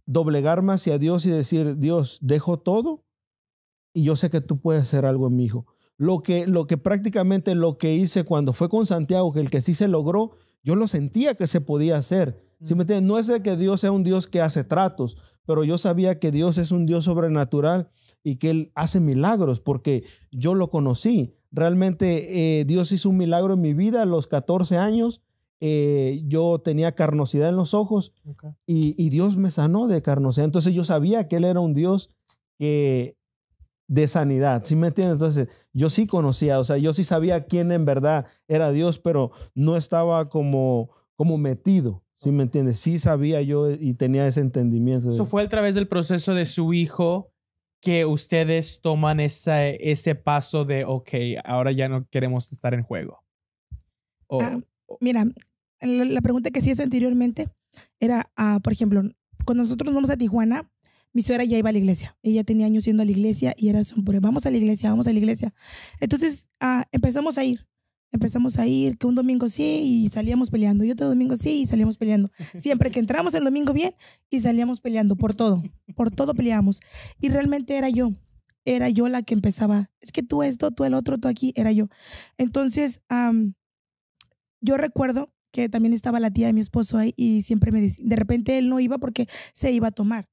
doblegarme hacia Dios y decir, Dios, dejo todo y yo sé que tú puedes hacer algo en mi hijo. Lo que prácticamente lo que hice cuando fue con Santiago, que el que sí se logró, yo lo sentía que se podía hacer. ¿Sí me entiendes? No es de que Dios sea un Dios que hace tratos, pero yo sabía que Dios es un Dios sobrenatural y que Él hace milagros porque yo lo conocí. Realmente Dios hizo un milagro en mi vida a los 14 años. Yo tenía carnosidad en los ojos y Dios me sanó de carnosidad. Entonces yo sabía que Él era un Dios de sanidad, ¿sí me entiendes? Entonces yo sí conocía, o sea, yo sí sabía quién en verdad era Dios, pero no estaba como metido, ¿sí me entiendes? Sí sabía yo y tenía ese entendimiento. Eso fue a través del proceso de su hijo que ustedes toman ese paso de, ok, ahora ya no queremos estar en juego. Mira, la pregunta que hacías anteriormente era, por ejemplo, cuando nosotros nos vamos a Tijuana, mi suegra ya iba a la iglesia. Ella tenía años yendo a la iglesia y era siempre, vamos a la iglesia, vamos a la iglesia. Entonces empezamos a ir. Que un domingo sí y salíamos peleando. Y otro domingo sí y salíamos peleando. Siempre que entramos el domingo bien y salíamos peleando por todo. Por todo peleábamos. Y realmente era yo. Era yo la que empezaba. Es que tú esto, tú el otro, tú aquí. Era yo. Entonces, yo recuerdo que también estaba la tía de mi esposo ahí y siempre me decía, de repente él no iba porque se iba a tomar.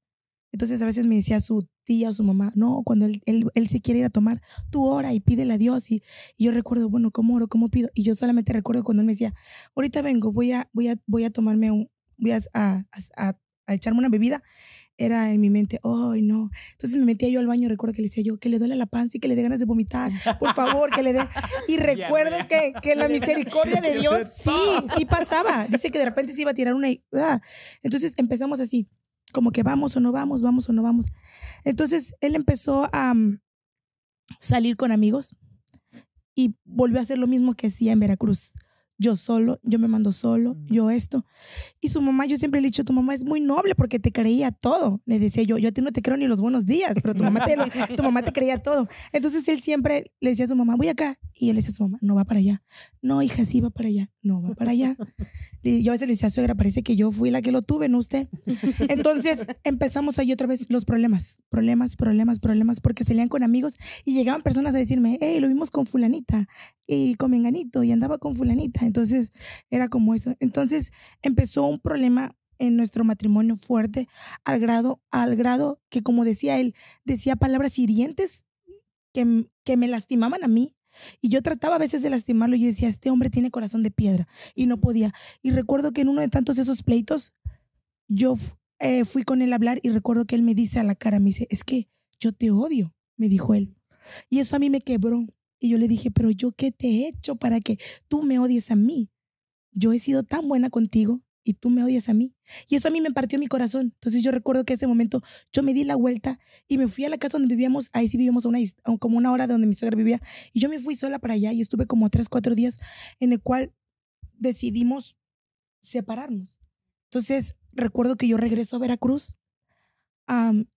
Entonces a veces me decía su tía o su mamá, no, cuando él se quiere ir a tomar, tú ora y pídele a Dios. Y yo recuerdo, bueno, ¿cómo oro? ¿Cómo pido? Y yo solamente recuerdo cuando él me decía, ahorita vengo, voy a tomarme voy a echarme una bebida. Era en mi mente, ¡ay, no! Entonces me metía yo al baño, recuerdo que le decía yo, que le duele la panza y que le dé ganas de vomitar, por favor, que le dé. Y recuerdo que la misericordia de Dios, sí pasaba. Dice que de repente se iba a tirar una. Entonces empezamos así, como que vamos o no vamos, vamos o no vamos. Entonces él empezó a salir con amigos y volvió a hacer lo mismo que hacía en Veracruz. Yo solo, yo me mando solo, yo esto. Y su mamá, yo siempre le he dicho, tu mamá es muy noble porque te creía todo. Le decía yo a ti no te creo ni los buenos días, pero tu mamá te creía todo. Entonces él siempre le decía a su mamá, voy acá. Y él le decía a su mamá, no va para allá. No, hija, sí va para allá. No va para allá. Y yo a veces le decía, suegra, parece que yo fui la que lo tuve, no usted. Entonces empezamos ahí otra vez los problemas, porque salían con amigos y llegaban personas a decirme, hey, lo vimos con fulanita y con menganito y andaba con fulanita. Entonces era como eso. Entonces empezó un problema en nuestro matrimonio fuerte al grado que, como decía él, decía palabras hirientes que me lastimaban a mí. Y yo trataba a veces de lastimarlo y decía, este hombre tiene corazón de piedra, y no podía. Y recuerdo que en uno de tantos esos pleitos yo fui con él a hablar y recuerdo que él me dice a la cara, me dice, es que yo te odio, me dijo él. Y eso a mí me quebró. Y yo le dije, pero ¿yo qué te he hecho para que tú me odies a mí? Yo he sido tan buena contigo y tú me odias a mí. Y eso a mí me partió mi corazón. Entonces yo recuerdo que ese momento yo me di la vuelta y me fui a la casa donde vivíamos. Ahí sí vivíamos como una hora de donde mi suegra vivía. Y yo me fui sola para allá y estuve como 3-4 días en el cual decidimos separarnos. Entonces recuerdo que yo regreso a Veracruz.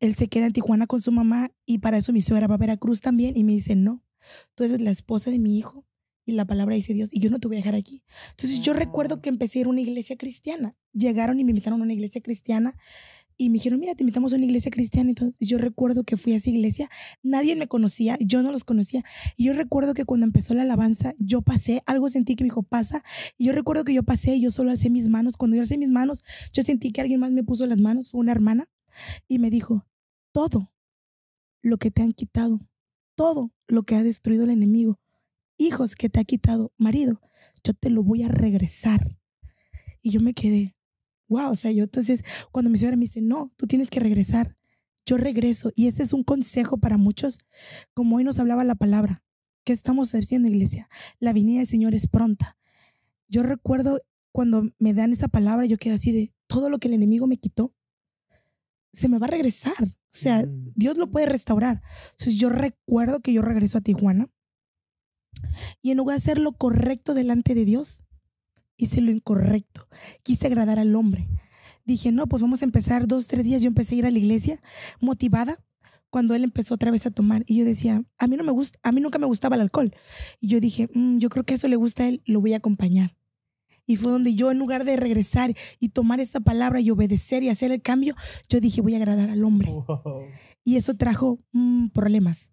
Él se queda en Tijuana con su mamá y para eso mi suegra va a Veracruz también y me dice, no, tú eres la esposa de mi hijo y la palabra dice Dios y yo no te voy a dejar aquí. Entonces yo recuerdo que empecé a ir a una iglesia cristiana. Llegaron y me invitaron a una iglesia cristiana y me dijeron, mira, te invitamos a una iglesia cristiana. Entonces yo recuerdo que fui a esa iglesia, nadie me conocía, yo no los conocía. Y yo recuerdo que cuando empezó la alabanza, yo pasé, algo sentí que me dijo, pasa. Y yo recuerdo que yo pasé y yo solo alcé mis manos. Cuando yo alcé mis manos, yo sentí que alguien más me puso las manos, fue una hermana. Y me dijo, todo lo que te han quitado, todo lo que ha destruido el enemigo, hijos que te ha quitado, marido, yo te lo voy a regresar. Y yo me quedé, wow, o sea, yo entonces cuando mi suegra me dice, no, tú tienes que regresar, yo regreso. Y este es un consejo para muchos, como hoy nos hablaba la palabra, ¿qué estamos haciendo, iglesia? La venida del Señor es pronta. Yo recuerdo cuando me dan esa palabra, yo quedé así de, todo lo que el enemigo me quitó, se me va a regresar. O sea, Dios lo puede restaurar. Entonces yo recuerdo que yo regreso a Tijuana y en lugar de hacer lo correcto delante de Dios, hice lo incorrecto. Quise agradar al hombre. dije, no, pues vamos a empezar 2, 3 días. Yo empecé a ir a la iglesia motivada cuando él empezó otra vez a tomar. Y yo decía, a mí nunca me gustaba el alcohol. Y yo dije, yo creo que eso le gusta a él, lo voy a acompañar. Y fue donde yo, en lugar de regresar y tomar esta palabra y obedecer y hacer el cambio, yo dije, voy a agradar al hombre. Wow. Y eso trajo problemas,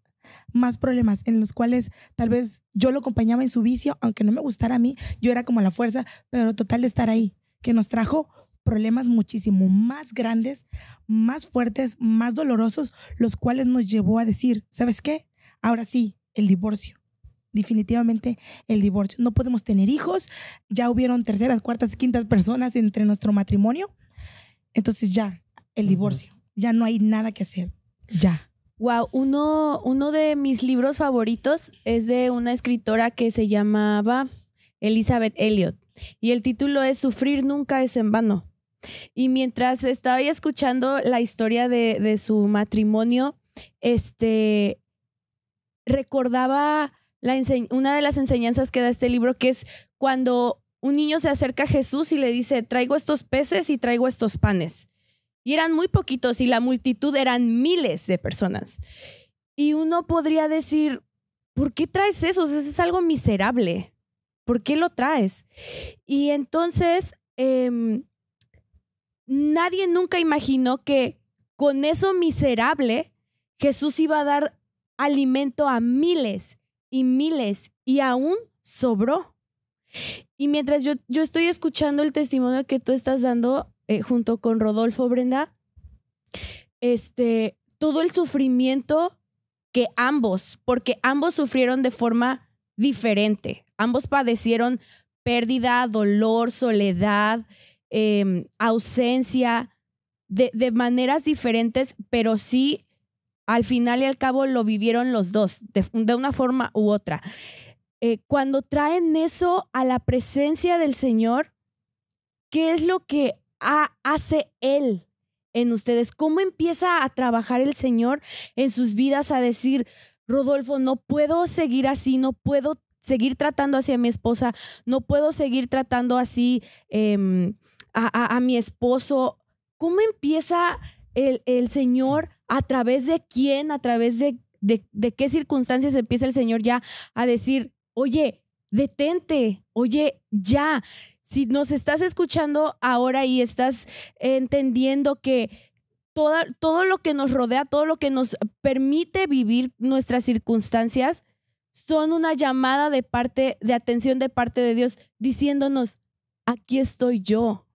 más problemas, en los cuales tal vez yo lo acompañaba en su vicio, aunque no me gustara a mí, yo era como la fuerza, pero total de estar ahí, que nos trajo problemas muchísimo más grandes, más fuertes, más dolorosos, los cuales nos llevó a decir, ¿sabes qué? Ahora sí, el divorcio. Definitivamente el divorcio. No podemos tener hijos, ya hubieron terceras, cuartas, quintas personas entre nuestro matrimonio, entonces ya, el divorcio. Ya no hay nada que hacer, ya. Wow, uno de mis libros favoritos es de una escritora que se llamaba Elizabeth Elliot y el título es Sufrir nunca es en vano. Y mientras estaba escuchando la historia de su matrimonio, recordaba una de las enseñanzas que da este libro, que es cuando un niño se acerca a Jesús y le dice, traigo estos peces y traigo estos panes. Y eran muy poquitos y la multitud eran miles de personas. Y uno podría decir, ¿por qué traes eso? Eso es algo miserable. ¿Por qué lo traes? Y entonces, nadie nunca imaginó que con eso miserable, Jesús iba a dar alimento a miles y miles y aún sobró. Y mientras yo estoy escuchando el testimonio que tú estás dando junto con Rodolfo, Brenda, todo el sufrimiento que porque ambos sufrieron de forma diferente. Ambos padecieron pérdida, dolor, soledad, ausencia, de maneras diferentes, pero sí, al final y al cabo lo vivieron los dos, de una forma u otra. Cuando traen eso a la presencia del Señor, ¿qué es lo que hace Él en ustedes? ¿Cómo empieza a trabajar el Señor en sus vidas a decir, Rodolfo, no puedo seguir así, no puedo seguir tratando así a mi esposa, no puedo seguir tratando así a mi esposo? ¿Cómo empieza el Señor? ¿A través de quién? ¿A través de qué circunstancias empieza el Señor ya a decir, oye, detente, oye, ya? Si nos estás escuchando ahora y estás entendiendo que todo lo que nos rodea, todo lo que nos permite vivir nuestras circunstancias, son una llamada de atención de parte de Dios, diciéndonos, aquí estoy yo.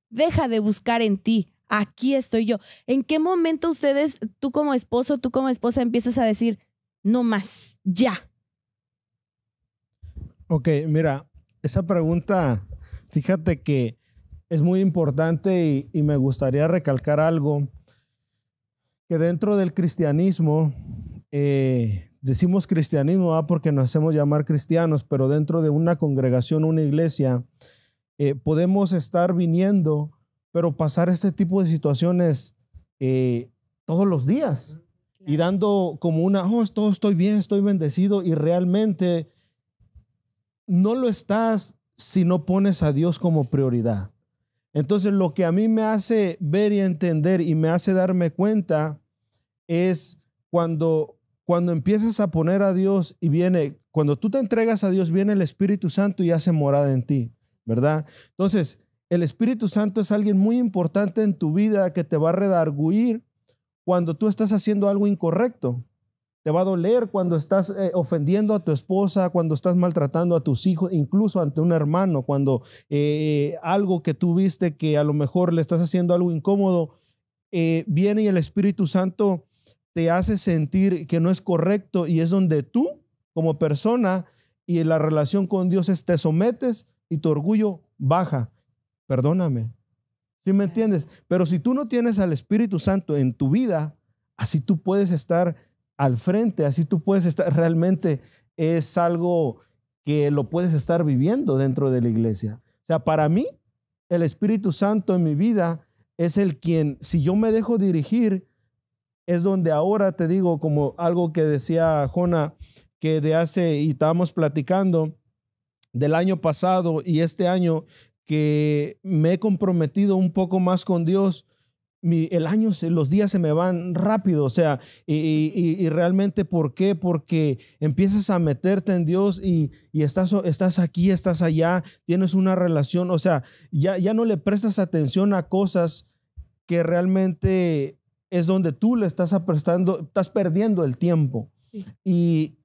Deja de buscar en ti. Aquí estoy yo. ¿En qué momento ustedes, tú como esposo, tú como esposa, empiezas a decir, no más, ya? Ok, mira, esa pregunta, fíjate que es muy importante y me gustaría recalcar algo, que dentro del cristianismo, decimos cristianismo porque nos hacemos llamar cristianos, pero dentro de una congregación, una iglesia, podemos estar viniendo, pero pasar este tipo de situaciones todos los días. Claro. Y dando como todo estoy bien, estoy bendecido, y realmente no lo estás si no pones a Dios como prioridad. Entonces, lo que a mí me hace ver y entender y me hace darme cuenta es cuando empiezas a poner a Dios y cuando tú te entregas a Dios, viene el Espíritu Santo y hace morada en ti, ¿verdad? Entonces, el Espíritu Santo es alguien muy importante en tu vida que te va a redarguir cuando tú estás haciendo algo incorrecto. Te va a doler cuando estás ofendiendo a tu esposa, cuando estás maltratando a tus hijos, incluso ante un hermano, cuando algo que tú viste que a lo mejor le estás haciendo algo incómodo, viene y el Espíritu Santo te hace sentir que no es correcto, y es donde tú como persona y la relación con Dios te sometes y tu orgullo baja. Perdóname. ¿Sí me entiendes? Pero si tú no tienes al Espíritu Santo en tu vida, así tú puedes estar al frente, así tú puedes estar, realmente es algo que lo puedes estar viviendo dentro de la iglesia. O sea, para mí, el Espíritu Santo en mi vida es el quien, si yo me dejo dirigir, es donde ahora te digo, como algo que decía Jona, que y estábamos platicando del año pasado y este año, que me he comprometido un poco más con Dios, el año, los días se me van rápido, o sea, y realmente, ¿por qué? Porque empiezas a meterte en Dios y estás aquí, estás allá, tienes una relación, o sea, ya no le prestas atención a cosas que realmente es donde tú le estás estás perdiendo el tiempo. Sí.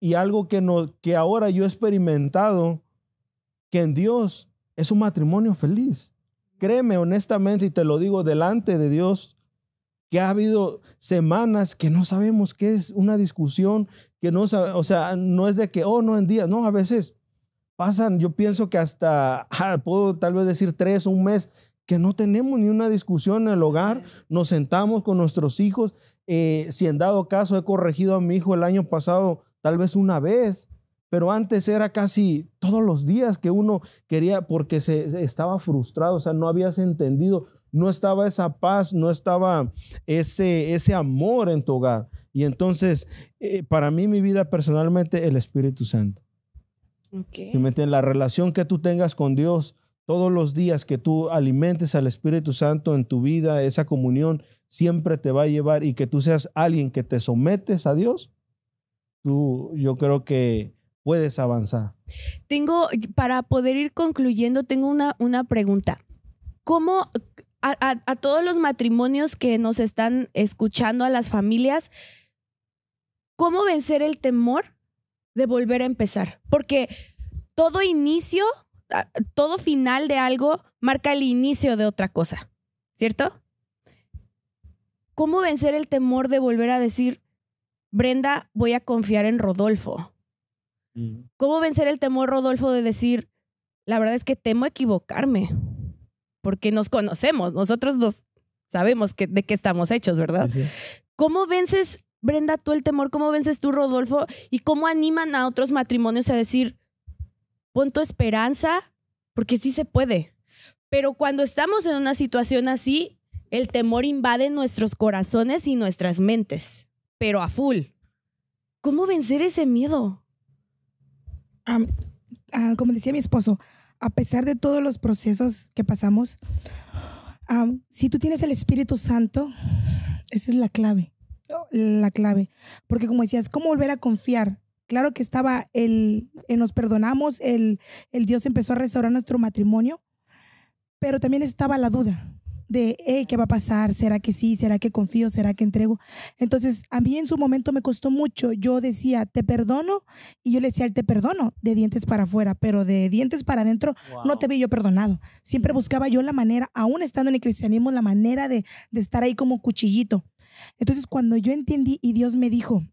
Y algo que ahora yo he experimentado, que en Dios es un matrimonio feliz. Créeme honestamente, y te lo digo delante de Dios, que ha habido semanas que no sabemos qué es una discusión, que no sabe, o sea, no es de que, no en días, no, a veces pasan, yo pienso que hasta, puedo tal vez decir 3 o un mes, que no tenemos ni una discusión en el hogar, nos sentamos con nuestros hijos, si en dado caso he corregido a mi hijo el año pasado, tal vez una vez, pero antes era casi todos los días que uno quería, porque se estaba frustrado, o sea, no habías entendido, no estaba esa paz, no estaba ese amor en tu hogar. Y entonces, para mí, mi vida personalmente, el Espíritu Santo. Okay. La relación que tú tengas con Dios, todos los días que tú alimentes al Espíritu Santo en tu vida, esa comunión siempre te va a llevar, y que tú seas alguien que te sometes a Dios, yo creo que puedes avanzar. Para poder ir concluyendo, tengo una pregunta. ¿Cómo a todos los matrimonios que nos están escuchando, a las familias, cómo vencer el temor de volver a empezar? Porque todo inicio, todo final de algo marca el inicio de otra cosa, ¿cierto? ¿Cómo vencer el temor de volver a decir, Brenda, voy a confiar en Rodolfo? ¿Cómo vencer el temor, Rodolfo, de decir, la verdad es que temo equivocarme? Porque nos conocemos, nosotros sabemos de qué estamos hechos, ¿verdad? Sí. ¿Cómo vences, Brenda, tú el temor? ¿Cómo vences tú, Rodolfo? ¿Y cómo animan a otros matrimonios a decir, pon tu esperanza, porque sí se puede? Pero cuando estamos en una situación así, el temor invade nuestros corazones y nuestras mentes, pero a full. ¿Cómo vencer ese miedo? Como decía mi esposo, a pesar de todos los procesos que pasamos, si tú tienes el Espíritu Santo, esa es la clave. Porque como decías, ¿cómo volver a confiar? Claro que estaba nos perdonamos, el Dios empezó a restaurar nuestro matrimonio, pero también estaba la duda de, ¿qué va a pasar? ¿Será que sí? ¿Será que confío? ¿Será que entrego? Entonces, a mí en su momento me costó mucho. Yo decía, te perdono, y yo le decía, te perdono de dientes para afuera, pero de dientes para adentro no te vi yo perdonado. Siempre buscaba yo la manera, aún estando en el cristianismo, la manera de estar ahí como cuchillito. Entonces, cuando yo entendí y Dios me dijo,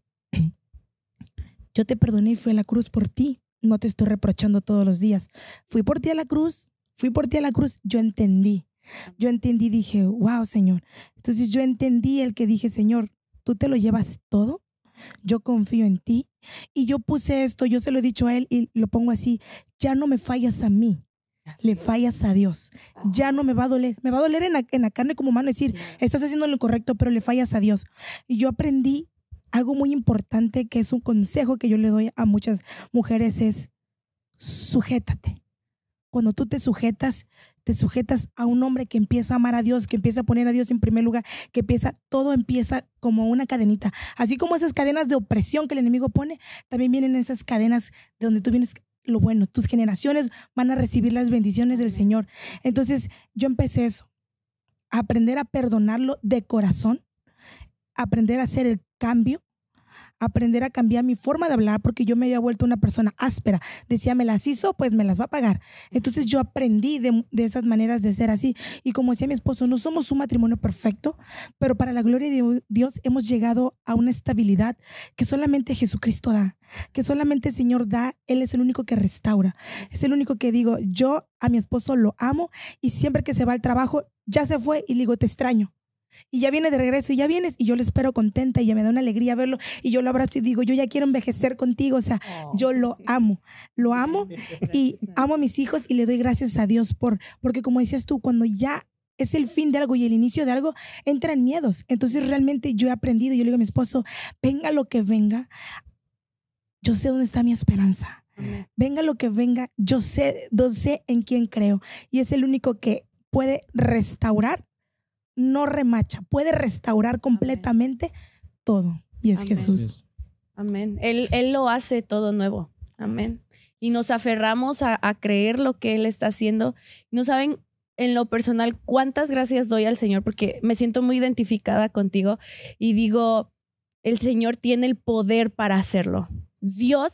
yo te perdoné y fui a la cruz por ti, no te estoy reprochando todos los días. Fui por ti a la cruz, yo entendí. Dije, wow, Señor. Entonces yo entendí dije, Señor, tú te lo llevas todo, yo confío en ti. Y yo puse esto, yo se lo he dicho a él y lo pongo así, ya no me fallas a mí, le fallas a Dios. Ya no me va a doler, en la carne como humano decir, estás haciendo lo correcto, pero le fallas a Dios. Y yo aprendí algo muy importante, que es un consejo que yo le doy a muchas mujeres, es sujétate. Cuando tú te sujetas a un hombre que empieza a amar a Dios, que empieza a poner a Dios en primer lugar, todo empieza como una cadenita. Así como esas cadenas de opresión que el enemigo pone, también vienen esas cadenas de donde tú vienes lo bueno. Tus generaciones van a recibir las bendiciones del Señor. Entonces yo empecé eso, a aprender a perdonarlo de corazón, aprender a hacer el cambio, aprender a cambiar mi forma de hablar, porque yo me había vuelto una persona áspera. Decía, me las hizo, pues me las va a pagar. Entonces yo aprendí de esas maneras de ser así. Y como decía mi esposo, no somos un matrimonio perfecto, pero para la gloria de Dios hemos llegado a una estabilidad que solamente Jesucristo da, que solamente el Señor da. Él es el único que restaura. Es el único que digo, yo a mi esposo lo amo, y siempre que se va al trabajo, ya se fue, y le digo, te extraño. Y ya viene de regreso, y ya vienes, y yo lo espero contenta, y ya me da una alegría verlo, y yo lo abrazo y digo, yo ya quiero envejecer contigo. O sea, yo lo amo y amo a mis hijos, y le doy gracias a Dios porque como decías tú, cuando ya es el fin de algo y el inicio de algo, entran miedos. Entonces realmente yo he aprendido, yo le digo a mi esposo, venga lo que venga, yo sé dónde está mi esperanza. Venga lo que venga, yo sé en quién creo. Y es el único que puede restaurar, no remacha, puede restaurar completamente todo. Y es Jesús. Amén. Él lo hace todo nuevo. Amén. Y nos aferramos a creer lo que Él está haciendo. No saben, en lo personal, cuántas gracias doy al Señor, porque me siento muy identificada contigo y digo, el Señor tiene el poder para hacerlo. Dios,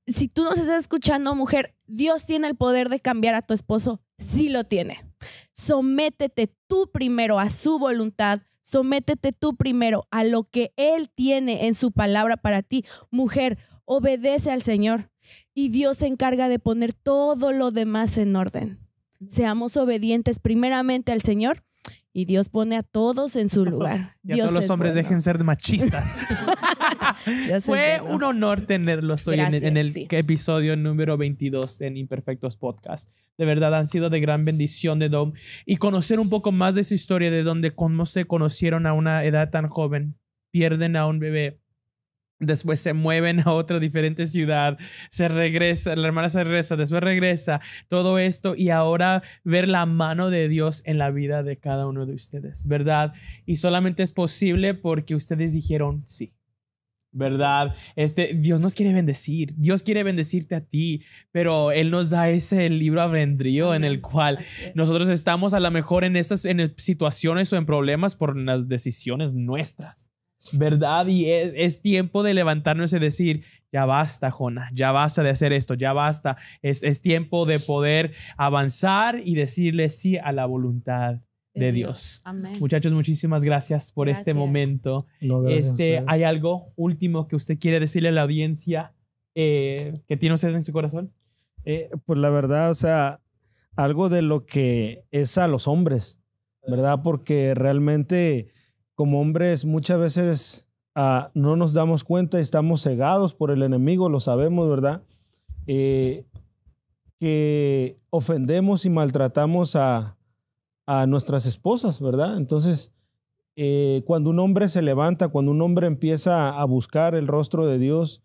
si tú nos estás escuchando, mujer, Dios tiene el poder de cambiar a tu esposo. Sí lo tiene. Sométete tú primero a su voluntad. Sométete tú primero a lo que Él tiene en su palabra para ti. Mujer, obedece al Señor y Dios se encarga de poner todo lo demás en orden. Seamos obedientes primeramente al Señor y Dios pone a todos en su lugar. Ya Dios todos los hombres bueno. dejen ser machistas. Fue un honor tenerlos hoy en el episodio número 22 en Imperfectos Podcast. De verdad han sido de gran bendición de Dom y conocer un poco más de su historia, de donde cómo se conocieron a una edad tan joven, pierden a un bebé. Después se mueven a otra diferente ciudad, se regresa, la hermana se regresa, después regresa, todo esto y ahora ver la mano de Dios en la vida de cada uno de ustedes, ¿verdad? Y solamente es posible porque ustedes dijeron sí, ¿verdad? Dios nos quiere bendecir, Dios quiere bendecirte a ti, pero Él nos da ese libre albedrío en el cual nosotros estamos a lo mejor en situaciones o en problemas por las decisiones nuestras. ¿Verdad? Y es tiempo de levantarnos y decir, ya basta, Jonah, ya basta de hacer esto, ya basta. Es tiempo de poder avanzar y decirle sí a la voluntad de Dios. Amén. Muchachos, muchísimas gracias por este momento. No, gracias. ¿Hay algo último que usted quiere decirle a la audiencia que tiene usted en su corazón? Pues la verdad, o sea, algo de lo que es a los hombres, ¿verdad? Porque realmente como hombres muchas veces no nos damos cuenta y estamos cegados por el enemigo, lo sabemos, ¿verdad? Que ofendemos y maltratamos a nuestras esposas, ¿verdad? Entonces, cuando un hombre se levanta, cuando un hombre empieza a buscar el rostro de Dios,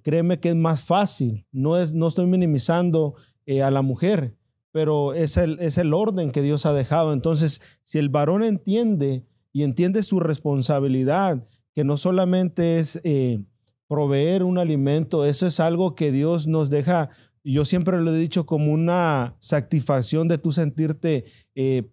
créeme que es más fácil. No estoy minimizando a la mujer, pero es el orden que Dios ha dejado. Entonces, si el varón entiende su responsabilidad, que no solamente es proveer un alimento, eso es algo que Dios nos deja, yo siempre lo he dicho, como una satisfacción de tú sentirte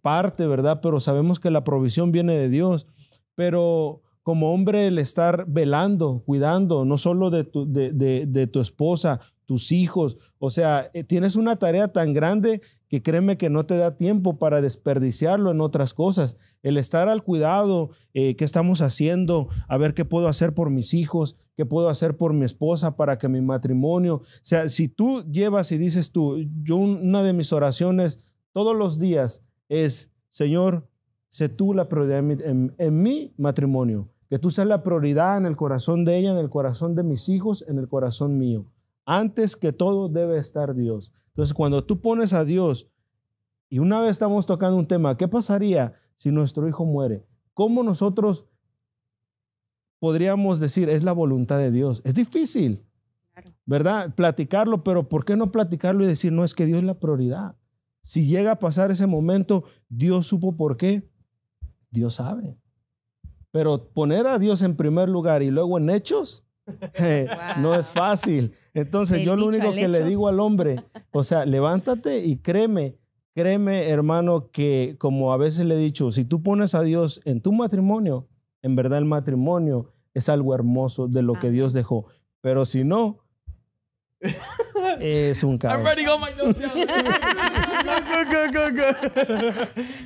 parte, ¿verdad? Pero sabemos que la provisión viene de Dios, pero como hombre el estar velando, cuidando, no solo de tu esposa, tus hijos, o sea, tienes una tarea tan grande que créeme que no te da tiempo para desperdiciarlo en otras cosas. El estar al cuidado, qué estamos haciendo, a ver qué puedo hacer por mis hijos, qué puedo hacer por mi esposa para que mi matrimonio, o sea, si tú llevas y dices una de mis oraciones todos los días es, Señor, sé tú la prioridad en mi matrimonio, que tú seas la prioridad en el corazón de ella, en el corazón de mis hijos, en el corazón mío. Antes que todo debe estar Dios. Entonces, cuando tú pones a Dios, y una vez estamos tocando un tema, ¿qué pasaría si nuestro hijo muere? ¿Cómo nosotros podríamos decir, es la voluntad de Dios? Es difícil, ¿verdad? Platicarlo, pero ¿por qué no platicarlo y decir, no, es que Dios es la prioridad? Si llega a pasar ese momento, Dios supo por qué. Dios sabe. Pero poner a Dios en primer lugar y luego en hechos, no es fácil. Entonces yo lo único que le digo al hombre, o sea, levántate y créeme, hermano, que como a veces le he dicho, si tú pones a Dios en tu matrimonio, en verdad el matrimonio es algo hermoso de lo que Dios dejó. Pero si no, es un caos.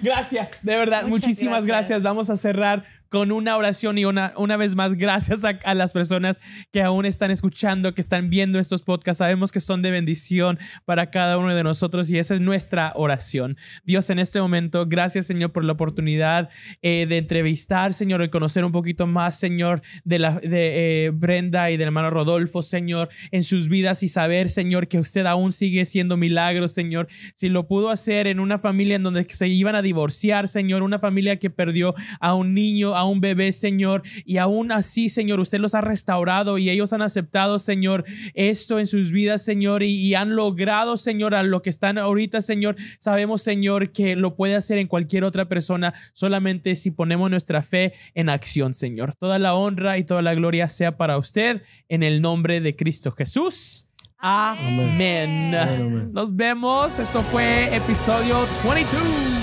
Gracias, de verdad, muchísimas gracias. Vamos a cerrar con una oración y una vez más, gracias a las personas que aún están escuchando, que están viendo estos podcasts. Sabemos que son de bendición para cada uno de nosotros y esa es nuestra oración. Dios, en este momento, gracias, Señor, por la oportunidad de entrevistar, Señor, y conocer un poquito más, Señor, de Brenda y del hermano Rodolfo, Señor, en sus vidas y saber, Señor, que usted aún sigue haciendo milagros, Señor. Si lo pudo hacer en una familia en donde se iban a divorciar, Señor, una familia que perdió a un niño, a a un bebé, Señor, y aún así, Señor, usted los ha restaurado y ellos han aceptado, Señor, esto en sus vidas, Señor, y han logrado, Señor, a lo que están ahorita, Señor. Sabemos, Señor, que lo puede hacer en cualquier otra persona, solamente si ponemos nuestra fe en acción, Señor. Toda la honra y toda la gloria sea para usted, en el nombre de Cristo Jesús. Amén. Amén. Nos vemos. Esto fue episodio 22.